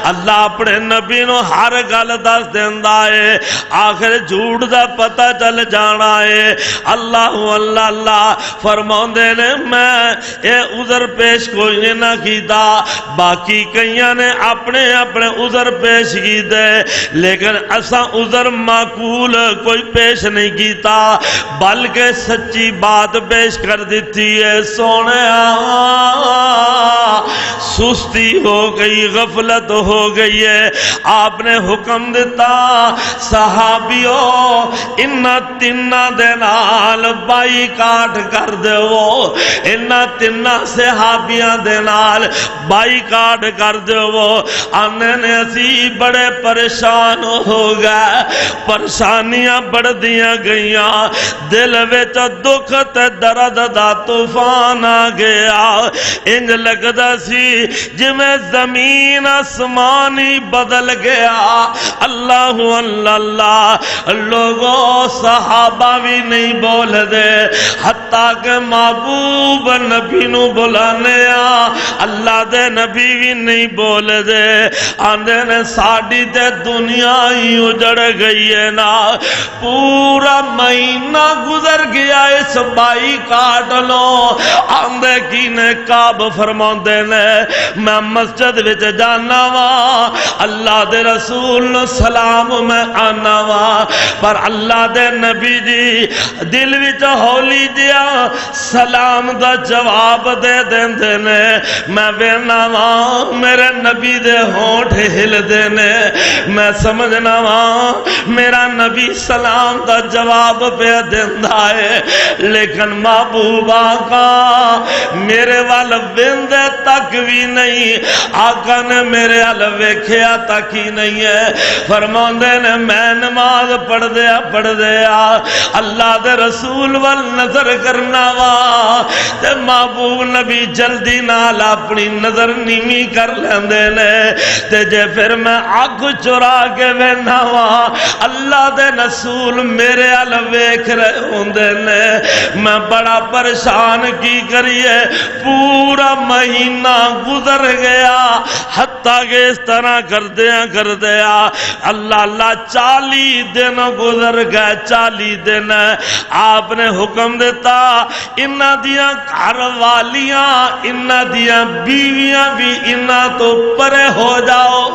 اللہ اپنے نبی نو ہر گل دس دیندا ہے آخر جھوٹ دا پتہ چل جانا ہے اللہ اللہ اللہ فرماندے نے میں اے عذر پیش کوئی نہ کیتا باقی کئیاں نے اپنے اپنے عذر پیش کیتے لیکن اساں عذر معقول کوئی پیش نہیں کیتا بلکہ سچی بات پیش کر دیتی ہے سونے سستی ہو گئی غفلت ہو گئی ہے آپ نے حکم دیتا صحابیوں انہا تنہ دے نال بائی کاٹ کر دے وہ انہا تنہ صحابیاں دے نال بائی کاٹ کر دے وہ آنے نے اسی بڑے پریشان ہو گئے پریشانیاں بڑھ دیا گئیاں دل وچ دکھ تے درد دا طوفان آ گیا انج لگدا سی جی میں زمین آسمانی بدل گیا اللہ اللہ لوگوں صحابہ بھی نہیں بول دے حتیٰ کہ محبوب نبی نو بلانے اللہ دے نبی بھی نہیں بول دے آندے نے ساڑی تے دنیا ہی اجڑ گئی ہے نا پورا مہینہ گزر گیا اس بائی کاٹ لو آندے کی نے کعب فرماؤں دے نے میں مسجد وچ جانا وا اللہ دے رسول سلام میں آنا وا پر اللہ دے نبی جی دل وچ ہولی جیا سلام دا جواب دے دیندے نے میں وینا وا میرے نبی دے ہونٹ ہل دے نے میں سمجھنا وا میرا نبی سلام دا جواب پہ دیندا ہے لیکن محبوبہ کا میرے وال ویندے تک بھی نہیں آقا نے میرے وال ویکھیا تک ہی نہیں ہے فرماندے نے میں نماز پڑھ دیا اللہ دے رسول وال نظر کرنا وا تے محبوب نبی جلدی نال اپنی نظر نیمی کر لیندے نے تے جے پھر میں اگ چرا کے وینا وا اللہ دے رسول میرے وال ویکھ رہے ہوندے نے میں بڑا پریشان کی کریے پورا مہینہ گزر گیا حتیٰ کہ اس طرح کر دیا اللہ 40 دن گزر گئے 40 دن آپ نے حکم دیتا انہاں دیاں گھر والیاں انہاں دیاں بیویاں بھی انہاں تو پرے ہو جاؤ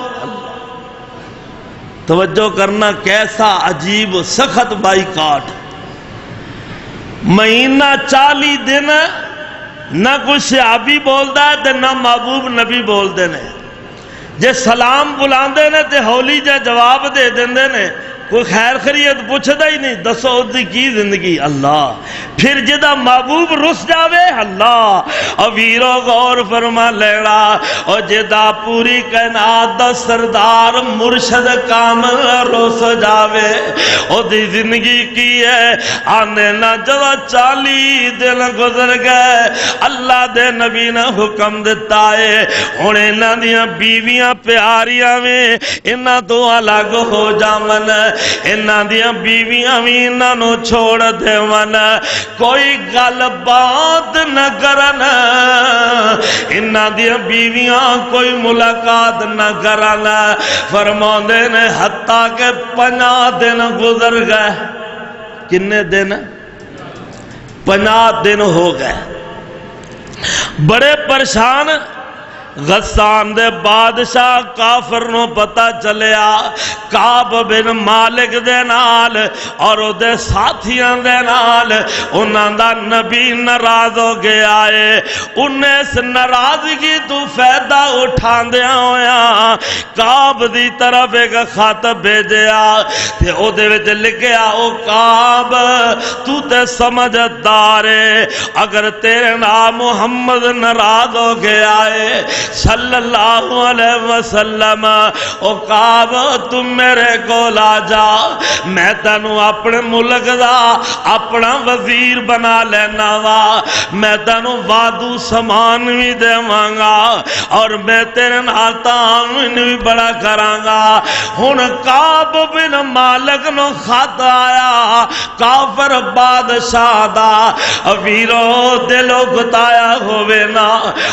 توجہ کرنا کیسا عجیب سخت بائیکاٹ مہینہ 40 دن نہ کوئی صحابی بولدا ہے تے نہ محبوب نبی بولدے نے جے سلام بلاندے نے تے ہولی جا جواب دے دیندے نے کوئی خیر خیریت پوچھدا ہی نہیں دسو دی کی زندگی اللہ پھر جدا محبوب رس جاوے اللہ اور ویرو غور فرما لیڑا اور جدا پوری کائنات دا سردار مرشد کامل رس جاوے اور دی زندگی کی ہے آنے نہ جدا 40 دن گزر گئے اللہ دے نبی نے حکم دیتا ہے انہیں نہ دیاں بیویاں پیاریاں میں انہاں تو الگ ہو جاون انہاں دیاں بیویاں بھی انہاں نو چھوڑ دیون کوئی گل بات نہ کرن انہاں دیاں بیویاں کوئی ملاقات نہ کرن فرماندے نے حتیٰ کہ 50 دن گزر گئے کنے دن 50 دن ہو گئے بڑے پریشان غسان دے بادشاہ کافر نو پتا چلیا کعب بن مالک دے نال اور دے ساتھیاں دے نال انہاں دا نبی ناراض ہو گیا ہے انہیں اس ناراضگی تو فائدہ اٹھاندیا ہویا کعب دی طرف ایک خط بھیجیا تے او دے وچ لکھیا او کعب تو تے سمجھدار ہے اگر تیرے نام محمد ناراض ہو گیا ہے صلی اللہ علیہ وسلم او کعب تم میرے کو لا جا میں تینوں اپنے ملک دا اپنا وزیر بنا لینا وا میں تینوں وادو سامان بھی دیواں گا اور میں تیرے نال تعاون بھی بڑا کراں گا ہن کعب بن مالک نو خط آیا کافر بادشاہ دا ویرو دلو گتایا ہووے نا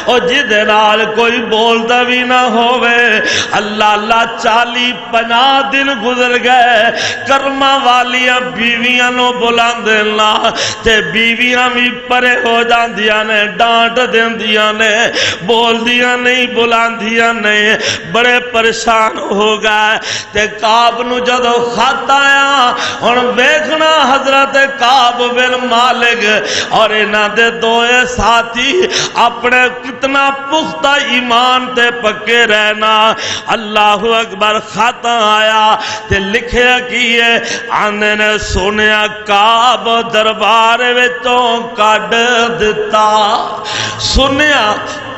او جدے نال کوئی بولتا بھی نہ ہووے اللہ 40-50 دن گزر گئے کرما والیاں بیویاں نو بلان دینا تے بیویاں بھی پرے ہو جان دیا نے ڈانٹ دین دیا نے بول دیا نہیں بلان دیا نہیں بڑے پریشان ہو گئے تے کعب نو جدو خط آیا اور ویکھنا حضرت کعب بن مالک اور انہاں دے دوئے ساتھی اپنے کتنا پختہ ایمان تے پکے رہنا اللہ اکبر خط آیا تے لکھے کیے آنے نے سنیا کعب دربار وچوں کڈ دتا سنیا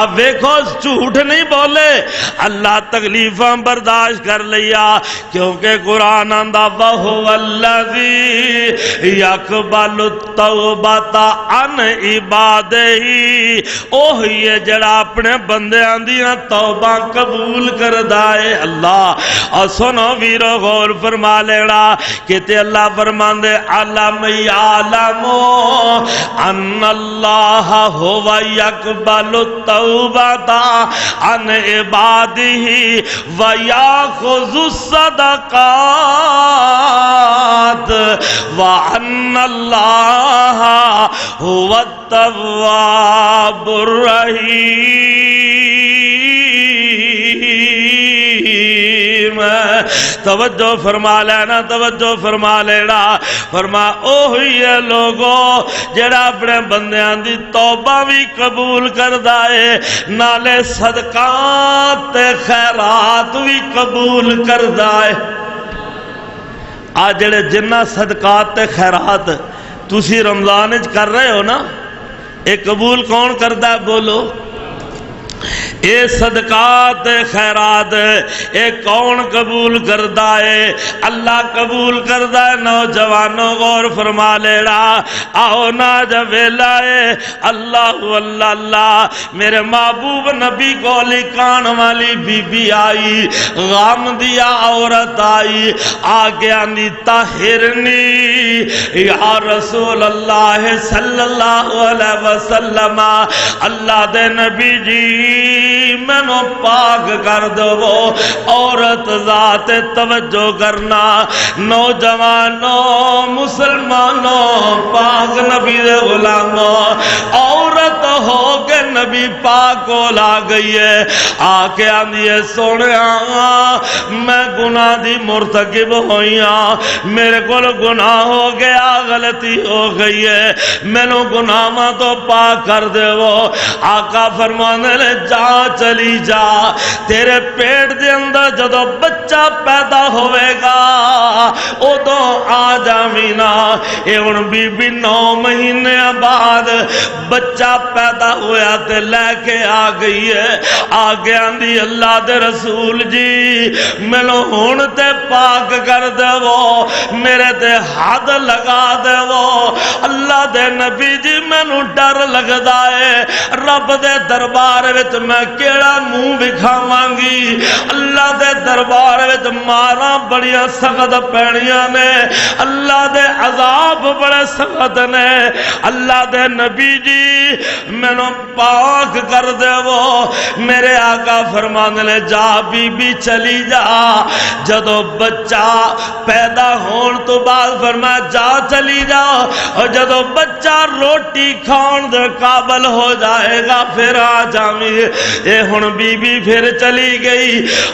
اب ویکھو جھوٹ نہیں بولے، اللہ تکلیفاں برداشت کر لیا، کیونکہ قرآن آندا وَهُوَ الَّذِي يَقْبَلُ التَّوْبَةَ عَنْ عِبَادِهِ، اوہی ہے جڑا اپنے بندیاں دیاں توبہ قبول کردا ہے اللہ۔ اور سنو ویرو غور فرما لینا کہ تے اللہ فرماندے علم یعلم ان اللہ هو یقبل التوبۃ عن عبادہ ویاخذ الصدقات وان اللہ هو التواب الرحیم۔ توجہ فرما لینا، توجہ فرما لینا، فرما اوہی ہے لوگو جڑا اپنے بندیاں دی توبہ بھی قبول کردا ہے، نالے صدقات تے خیرات بھی قبول کردا ہے۔ آج جڑے جنہ صدقات تے خیرات تسی رمضان وچ کر رہے ہو نا، اے قبول کون کردا ہے؟ بولو۔ اے صدقات خیرات اے کون قبول کردا ہے؟ اللہ قبول کردا ہے۔ نوجوانوں غور فرما لینا، آؤ نا جب ویلا ہے اللہ اللہ اللہ، میرے محبوب نبی کو لکھان والی بی بی آئی، غام دیا عورت آئی، آگے آنی طاہرنی یا رسول اللہ صلی اللہ علیہ وسلم، اللہ دے نبی جی میں نو پاک کر دو۔ عورت ذات توجہ کرنا، نوجوانوں مسلمانوں پاک نبی دے غلاموں، عورت ہو کے نبی پاک کو لا گئی ہے، آ کے آندھی ہے سونیا میں گناہ دی مرتکب ہوئی ہاں، میرے کو گناہ ہو گیا، غلطی ہو گئی ہے، میں نو گناہ تو پاک کر دے۔ وہ آقا فرمانے لے جا چلی جا، تیرے پیٹ دے اندر جدو بچہ پیدا ہوئے گا ادو آ جاوینا۔ اے ہن بی بی 9 مہینے بعد بچہ پیدا ہویا تے لے کے آ گئی ہے، آگے آندھی اللہ دے رسول جی مینوں ہن تے پاک کر دیو، میرے تے حد لگا دیو۔ اللہ دے نبی جی مینوں ڈر لگدا ہے، رب دے دربار وچ میں کیڑا منہ وکھاواں گی، اللہ دے دربار وچ ماراں بڑیاں سخت پینیاں نے، اللہ دے عذاب بڑے سخت نے، اللہ دے نبی جی مینوں پاک کر دیو۔ میرے آقا فرماندے نے جا بی بی چلی جا، جدو بچہ پیدا ہون تو بعد فرمایا جا چلی جا، اور جدو بچہ روٹی کھان دے قابل ہو جائے گا پھر آ جاویں۔ اے ہن بی بی پھر چلی گئی،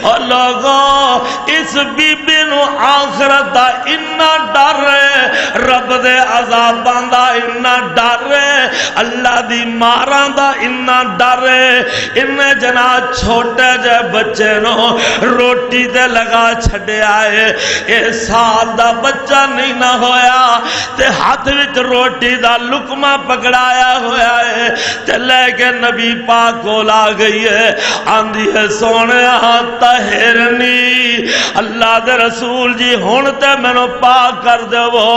اور لوگوں اس بی بی نو آخرت دا اتنا ڈر ہے، رب دے عذاباں دا اتنا ڈر ہے، اللہ دی ماراں دا اتنا ڈر ہے، انہیں جنا چھوٹے جے بچے نو روٹی تے لگا چھڈیا ہے، اے سال دا بچہ نہیں نہ ہویا تے ہاتھ وچ روٹی دا لقمہ پکڑایا ہویا ہے تے لے کے نبی پاک کو لا گئی ہے، آندھی ہے سونیا طاہرنی، اللہ دے رسول جی ہن تے مینوں پاک کر دیو،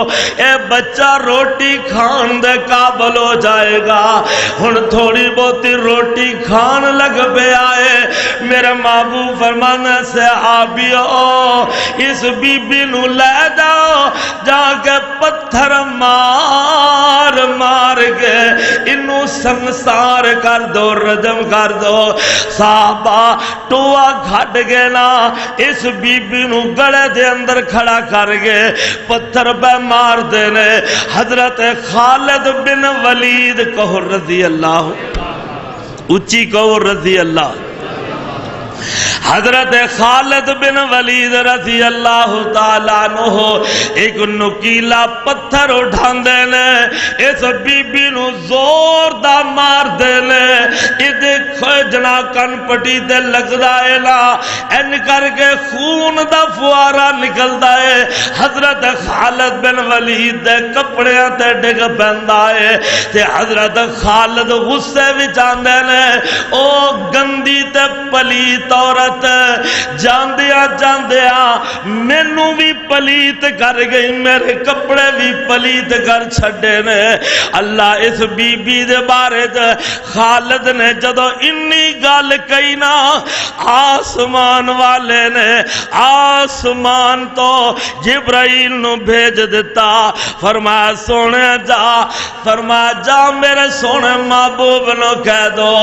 اے بچہ روٹی کھان دے قابل ہو جائے گا۔ ہن تھوڑی بہتی روٹی کھان لگ پیا ہے، میرے محبوب فرمانے صحابیو اس بی بی نو لے جاؤ، جا کے پتھر مار مار کے انو سنسار کر دو، رجم کر دو۔ صحابہ ٹوا گھٹ گئے نا، اس بی بی نو گڑے دے اندر کھڑا کر گئے، پتھر پہ مار دینے۔ حضرت خالد بن ولید کہو رضی اللہ، اچھی کہو رضی اللہ، حضرت خالد بن ولید رضی اللہ تعالیٰ عنہ ایک نکیلا پتھر اٹھا دینے، اس بی بی نو زور دا مار دینے، یہ دیکھو جنا کن پٹی دے لگ دائے لا، این کر کے خون دا فوارا نکلدا ہے، حضرت خالد بن ولید دے کپڑیاں تے ڈگ پیندا ہے تے حضرت خالد غصے وچ آندے نے، او گندی تے پلیت عورت جاندیاں جاندیاں مینوں بھی پلیت کر گئی، میرے کپڑے بھی پلیت کر چھڈے نے۔ اللہ اس بی بی دے بارے خالد نے جدو انی گل کہی نا، آسمان والے نے آسمان تو جبرائیل نو بھیج دیتا، فرمایا سونے جا، فرمایا جا میرے سونے محبوب نو کہہ دو،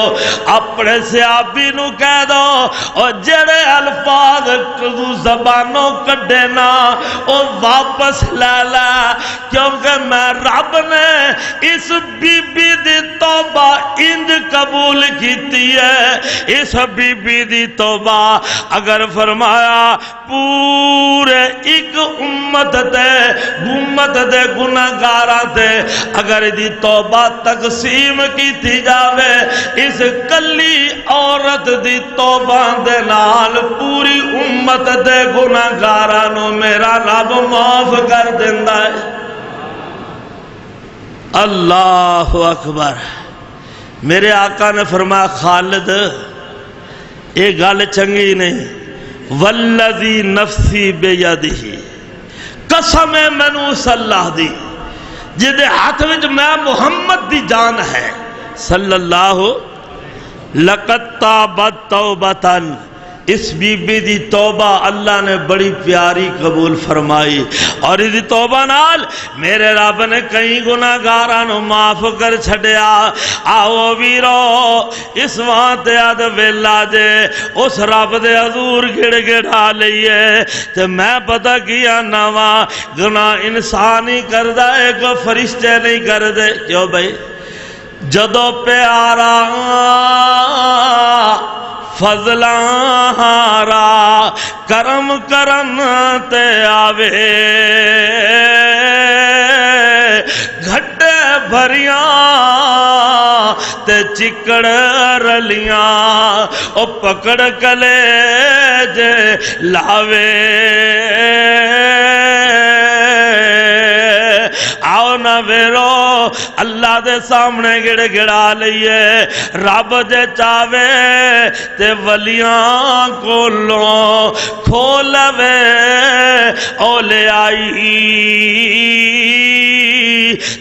اپنے صحابی نو کہہ دو، اور جڑے الفاظ زبانوں کڈے نا او واپس لے لے، کیونکہ میں رب نے اس بی بی دی توبہ انج قبول کیتی ہے، اس بی بی دی توبہ اگر فرمایا پورے ایک امت دے گناہگاراں تے اگر دی توبہ تقسیم کیتی جاوے، اس کلی عورت دی توبہ دے نال پوری امت دے گناہگاراں نو میرا رب معاف کر دیندا ہے۔ اللہ اکبر۔ میرے آقا نے فرمایا خالد یہ گل چنگی نہیں، والذی نفسی بیدہ، قسم ہے مینوں اس اللہ دی جدے ہاتھ وچ میں محمد دی جان ہے صلی اللہ، لقد تابت توبتاً، اس بی بی دی توبہ اللہ نے بڑی پیاری قبول فرمائی، اور اس توبہ نال میرے رب نے کئی گناہگاراں نو معاف کر چھڈیا۔ آؤ ویرو اس وقت یاد ویلا جے اس رب دے حضور گڑ گڑا لئیے تے میں پتہ کیا نواں گناہ انسان ہی کردا ہے، کوئی فرشتے نہیں کردے۔ کیوں بھائی؟ جدو پیارا فضلاں ہارا کرم کرن تے آوے، گھٹے بھریاں تے چکڑ رلیاں او پکڑ کلیج لاوے۔ آؤ نہ ویرو اللہ دے سامنے گڑ گڑا لئیے، رب جے چاہوے تے ولیاں کولوں کھولوے اولیائی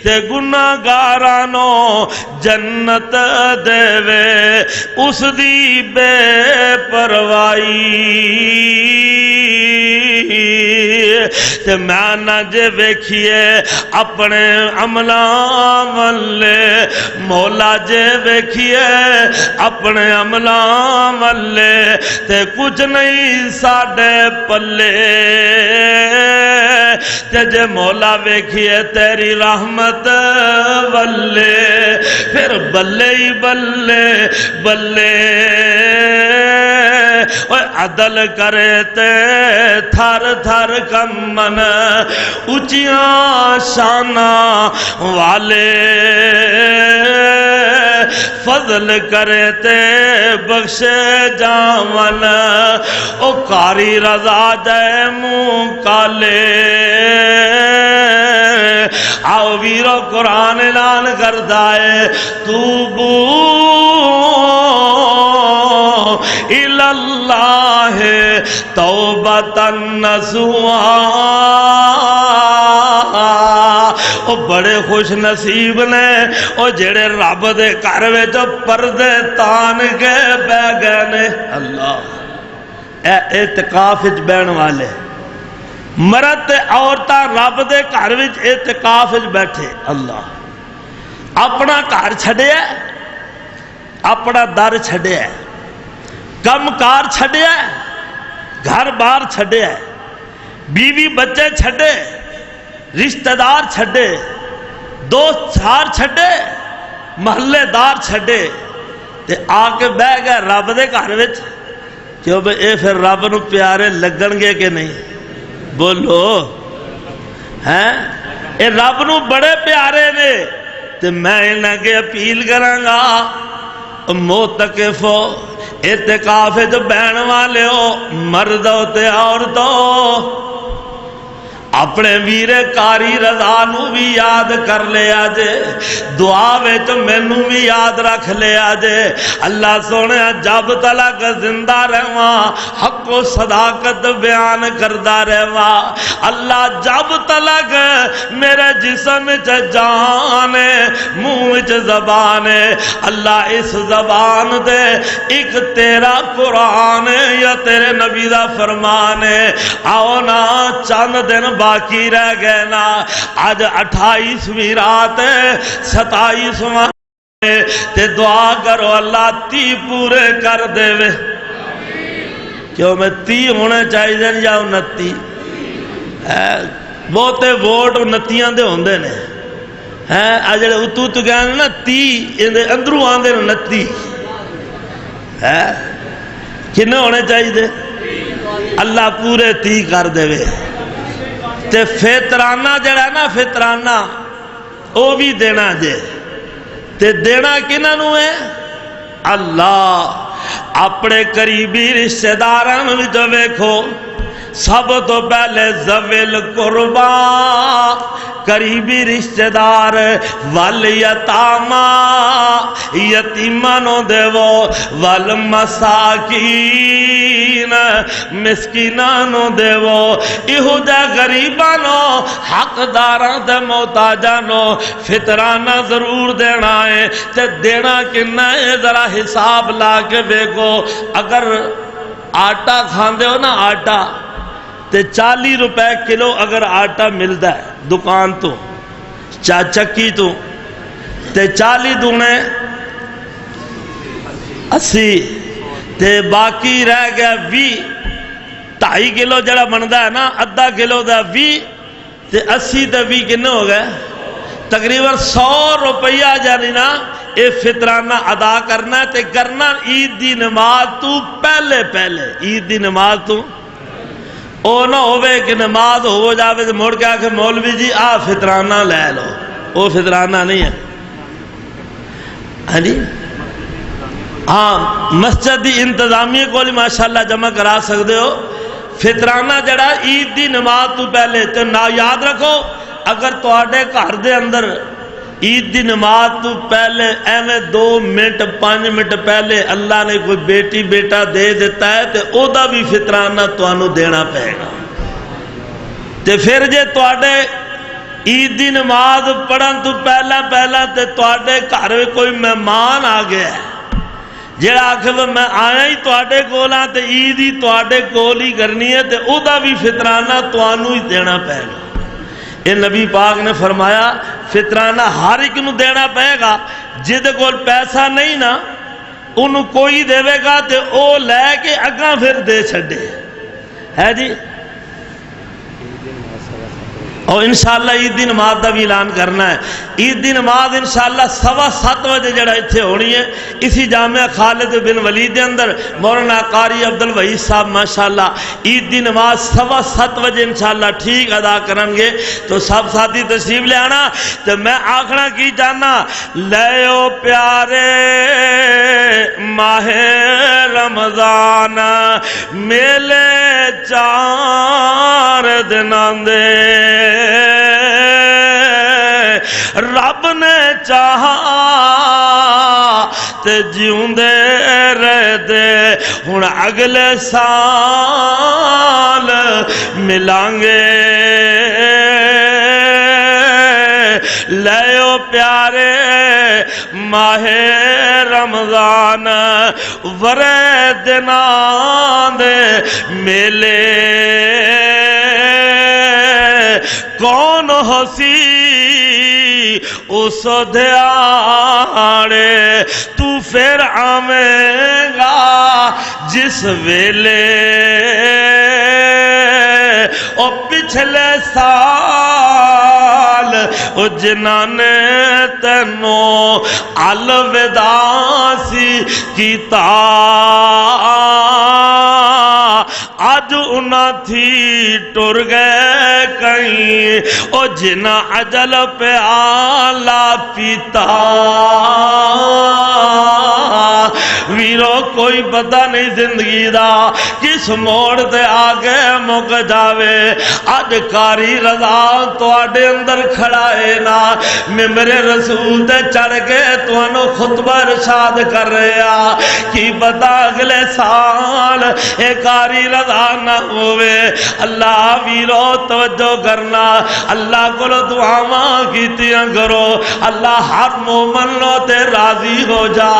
تے گناہگارانو جنت دے اس دی بے پروائی تے میں نہ جے ویکھیے اپنے عملاں والے، مولا جے ویکھیے اپنے عملاں والے تے کچھ نہیں ساڈے پلے، تے جے مولا ویکھیے تیری رحمت والے پھر بلے ہی بلے بلے۔ عدل کرے تے تھر تھر کمن اچیاں شاناں والے، فضل کرے تے بخشے جاون او کاری رضا جائے منہ کالے۔ آؤ ویرو قرآن اعلان کردا ہے توبو اللہ توبۃ نصوحا، او بڑے خوش نصیب نے او جڑے رب دے گھر وچ پردے تان کے بہ گئے نے۔ اللہ اے اعتکاف وچ بہن والے مرد تے عورتاں رب دے گھر وچ اعتکاف وچ بیٹھے، اللہ اپنا گھر چھڈیا، اپنا در چھڈیا، کم کار چھڈیا، گھر بار چھڈیا، بیوی بچے چھڈے، رشتہ دار چھڈے، دوست یار چھڈے، محلے دار چھڈے تے آ کے بہ گئے رب دے گھر وچ۔ کیوں بھئی اے پھر رب نو پیارے لگن گے کہ نہیں؟ بولو ہیں اے رب نو بڑے پیارے نے تے میں انہاں کے اپیل کراں گا، موتقفو اعتکاف جو بہن والے ہو مردوں تے عورتوں اپنے ویرے کاری رضا نو بھی یاد کر لیا جے دعا وچ مینوں بھی یاد رکھ لیا جے اللہ سونے جب تلک زندہ رہواں حق و صداقت بیان کردا رہواں اللہ جب تلک میرے جسم وچ جان منہ وچ زبان اللہ اس زبان دے ایک تیرا قرآن یا تیرے نبی دا فرمان آؤ نا چند دن باقی رہ گئے نا آج 28ویں رات 27واں تے دعا کرو اللہ 30 پورے کر دے وے کیوں میں 30 ہونے چاہیے یا 29 بہتے ووٹ 29 دے ہوندے نے جڑے اتو تو کہنے نا 30 اندروں آندے 29 کنے ہونے چاہیے اللہ پورے 30 کر دے وے تے فطرانہ جڑا نا فطرانہ او بھی دینا جے تے دینا کنہاں نوں ہے اللہ اپنے قریبی رشتہ داراں وچ ویکھو سب تو پہلے ذوی القربا قریبی رشتہ دار والیتاما یتیمانو دیو والمساکین مسکینانو دیو ایہو جا غریبانو حق داراں تے محتاجانو فطرانہ ضرور دینا ہے تے دینا کنہ ہے ذرا حساب لا کے دیکھو اگر آٹا کھاندے ہو نا آٹا تے 40 روپے کلو اگر آٹا ملتا ہے دکان تو چکی تو تے 40 دونے 80 تے باقی رہ گیا 20 2.5 کلو جڑا بنتا ہے نا ادھا کلو دا 20 تے 80 تے 20 کنے ہو گئے تقریباً 100 روپیہ جانی نا اے فطرانہ ادا کرنا تے کرنا عید دی نماز تو پہلے عید دی نماز تو او نہ ہوئے کہ نماز ہو جاوے تو موڑ کے آکے مولوی جی فطرانہ لے لو او فطرانہ نہیں ہے ہاں جی ہاں مسجد دی انتظامیہ کو ماشاءاللہ جمع کرا سکتے ہو فطرانہ جڑا عید دی نماز تو پہلے تو نہ یاد رکھو اگر تواڈے گھر دے اندر عید دی نماز تو پہلے ایویں 2 منٹ 5 منٹ پہلے اللہ نے کوئی بیٹی بیٹا دے دیتا ہے تے او دا بھی فطرانہ تانوں دینا پے گا تے پھر جے تواڈے عید دی نماز پڑھن تو پہلا تے تواڈے گھر کوئی مہمان آ گیا ہے جڑا آکھے میں آیا ہی تواڈے کول ہاں تے عید ہی تواڈے کول ہی کرنی ہے تے او دا بھی فطرانہ تانوں ہی دینا پے گا یہ نبی پاک نے فرمایا فطرانہ ہر ایک نو دینا پائے گا جد کول پیسہ نہیں نا انہوں کوئی دے گا تے او لے کے اگاں پھر دے چھڑے ہے جی اور انشاءاللہ عید دی نماز دا بھی اعلان کرنا ہے عید دی نماز انشاءاللہ 7:15 بجے جڑا اتھے ہونی ہے اسی جامعہ خالد بن ولید دے اندر مولانا قاری عبدالوحید صاحب ماشاءاللہ عید دی نماز 7:15 بجے انشاءاللہ ٹھیک ادا کرن گے تو سب ساتھی تشریف لے آنا تو میں آخنا کی جانا لیو پیارے ماہ رمضان میلے 4 دنان دے رب نے چاہا تے جیوں دے رہ دے ہن اگلے سال ملانگے لیو پیارے ماہ رمضان ورے دنان دے میلے کون ہسی اس دیاڑے تو پھر آویں گا جس ویلے او پچھلے سال او جنہاں نے تینوں الوداع سی کیتا آج انہاں تھی ٹر گئے کہیں او جنہ اجل پہ آلہ پیتا ویرو کوئی پتہ نہیں زندگی دا کس موڑ تے آگے مک جاوے اج قاری رضا تواڈے اندر کھڑا ہے نا ممبر رسول تے چڑھ کے تانوں خطبہ ارشاد کر رہا کی پتہ اگلے سال اے قاری رضا نہ ہوئے اللہ ویرو توجہ کرنا اللہ کو دعاواں کیتیاں کرو اللہ ہر مومن نو تے راضی ہو جا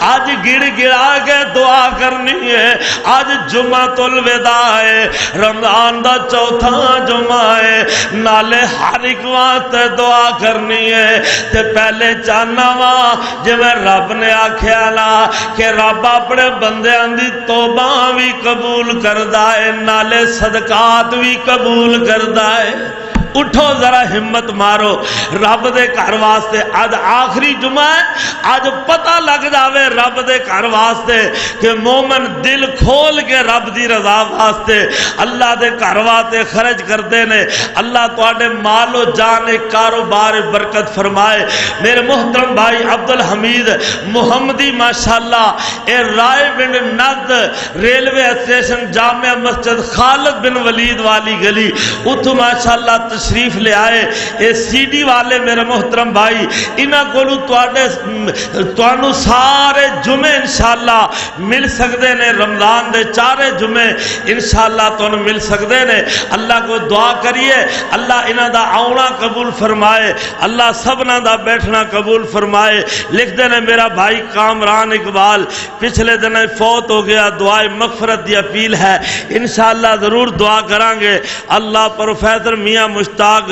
آج گڑ گڑا کے دعا کرنی ہے آج جمعۃ الوداع ہے رمضان دا چوتھا جمعہ ہے نالے ہر ایک واسطے دعا کرنی ہے تے پہلے چاہنا وا جے میں رب نے آکھیا نا کہ رب اپنے بندیاں دی توبہ بھی قبول کردا ہے نالے صدقات بھی قبول کردا ہے اٹھو ذرا ہمت مارو رب دے گھر واسطے آج آخری جمعہ ہے آج پتہ لگ جاوے رب دے گھر واسطے کہ مومن دل کھول کے رب دی رضا واسطے اللہ دے گھر واسطے خرچ کرتے نے اللہ تواڈے مال و جان کاروبار برکت فرمائے میرے محترم بھائی عبدالحمید محمدی ماشاءاللہ اے رائے بن ند ریلوے اسٹیشن جامع مسجد خالد بن ولید والی گلی اتو ماشاءاللہ تشریف لے آئے اے سی ڈی والے میرے محترم بھائی انہاں کولو تانوں سارے جمعے انشاءاللہ مل سکدے نے رمضان دے چارے جمعے انشاءاللہ تانوں مل سکدے نے اللہ کو دعا کریے اللہ انہاں دا آونا قبول فرمائے اللہ سبنا دا بیٹھنا قبول فرمائے لکھ دے نے میرا بھائی کامران اقبال پچھلے دن فوت ہو گیا دعائے مغفرت دی اپیل ہے انشاءاللہ ضرور دعا کریں گے اللہ پروفیسر میاں مشتاق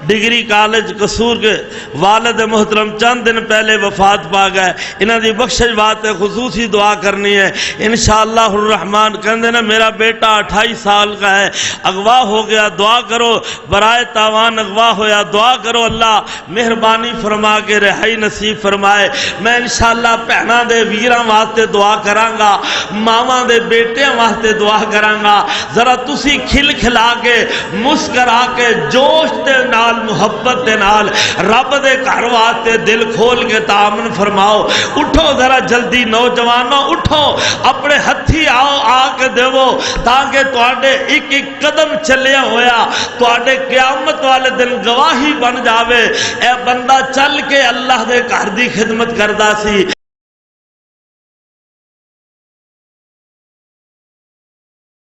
ڈگری کالج قصور کے والد محترم چند دن پہلے وفات پا گئے انہاں دی بخشش بات ہے خصوصی دعا کرنی ہے انشاءاللہ الرحمن کہندے نا میرا بیٹا 28 سال کا ہے اغوا ہو گیا دعا کرو برائے تاوان اغوا ہویا دعا کرو اللہ مہربانی فرما کے رہائی نصیب فرمائے میں انشاءاللہ بہناں دے ویراں واسطے دعا کراں گا ماواں دے بیٹیاں واسطے دعا کراں گا ذرا تسی کھل کھلا کے مسکرا کے جوش دے نال محبت دے نال رب دے گھر واسطے دل کھول کے تعامن فرماؤ اٹھو ذرا جلدی نوجوانوں اٹھو اپنے ہتھی آؤ آ کے دیو تاکہ تواڈے ایک ایک قدم چلیا ہویا تواڈے قیامت والے دن گواہی بن جاوے اے بندہ چل کے اللہ دے گھر دی خدمت کردا سی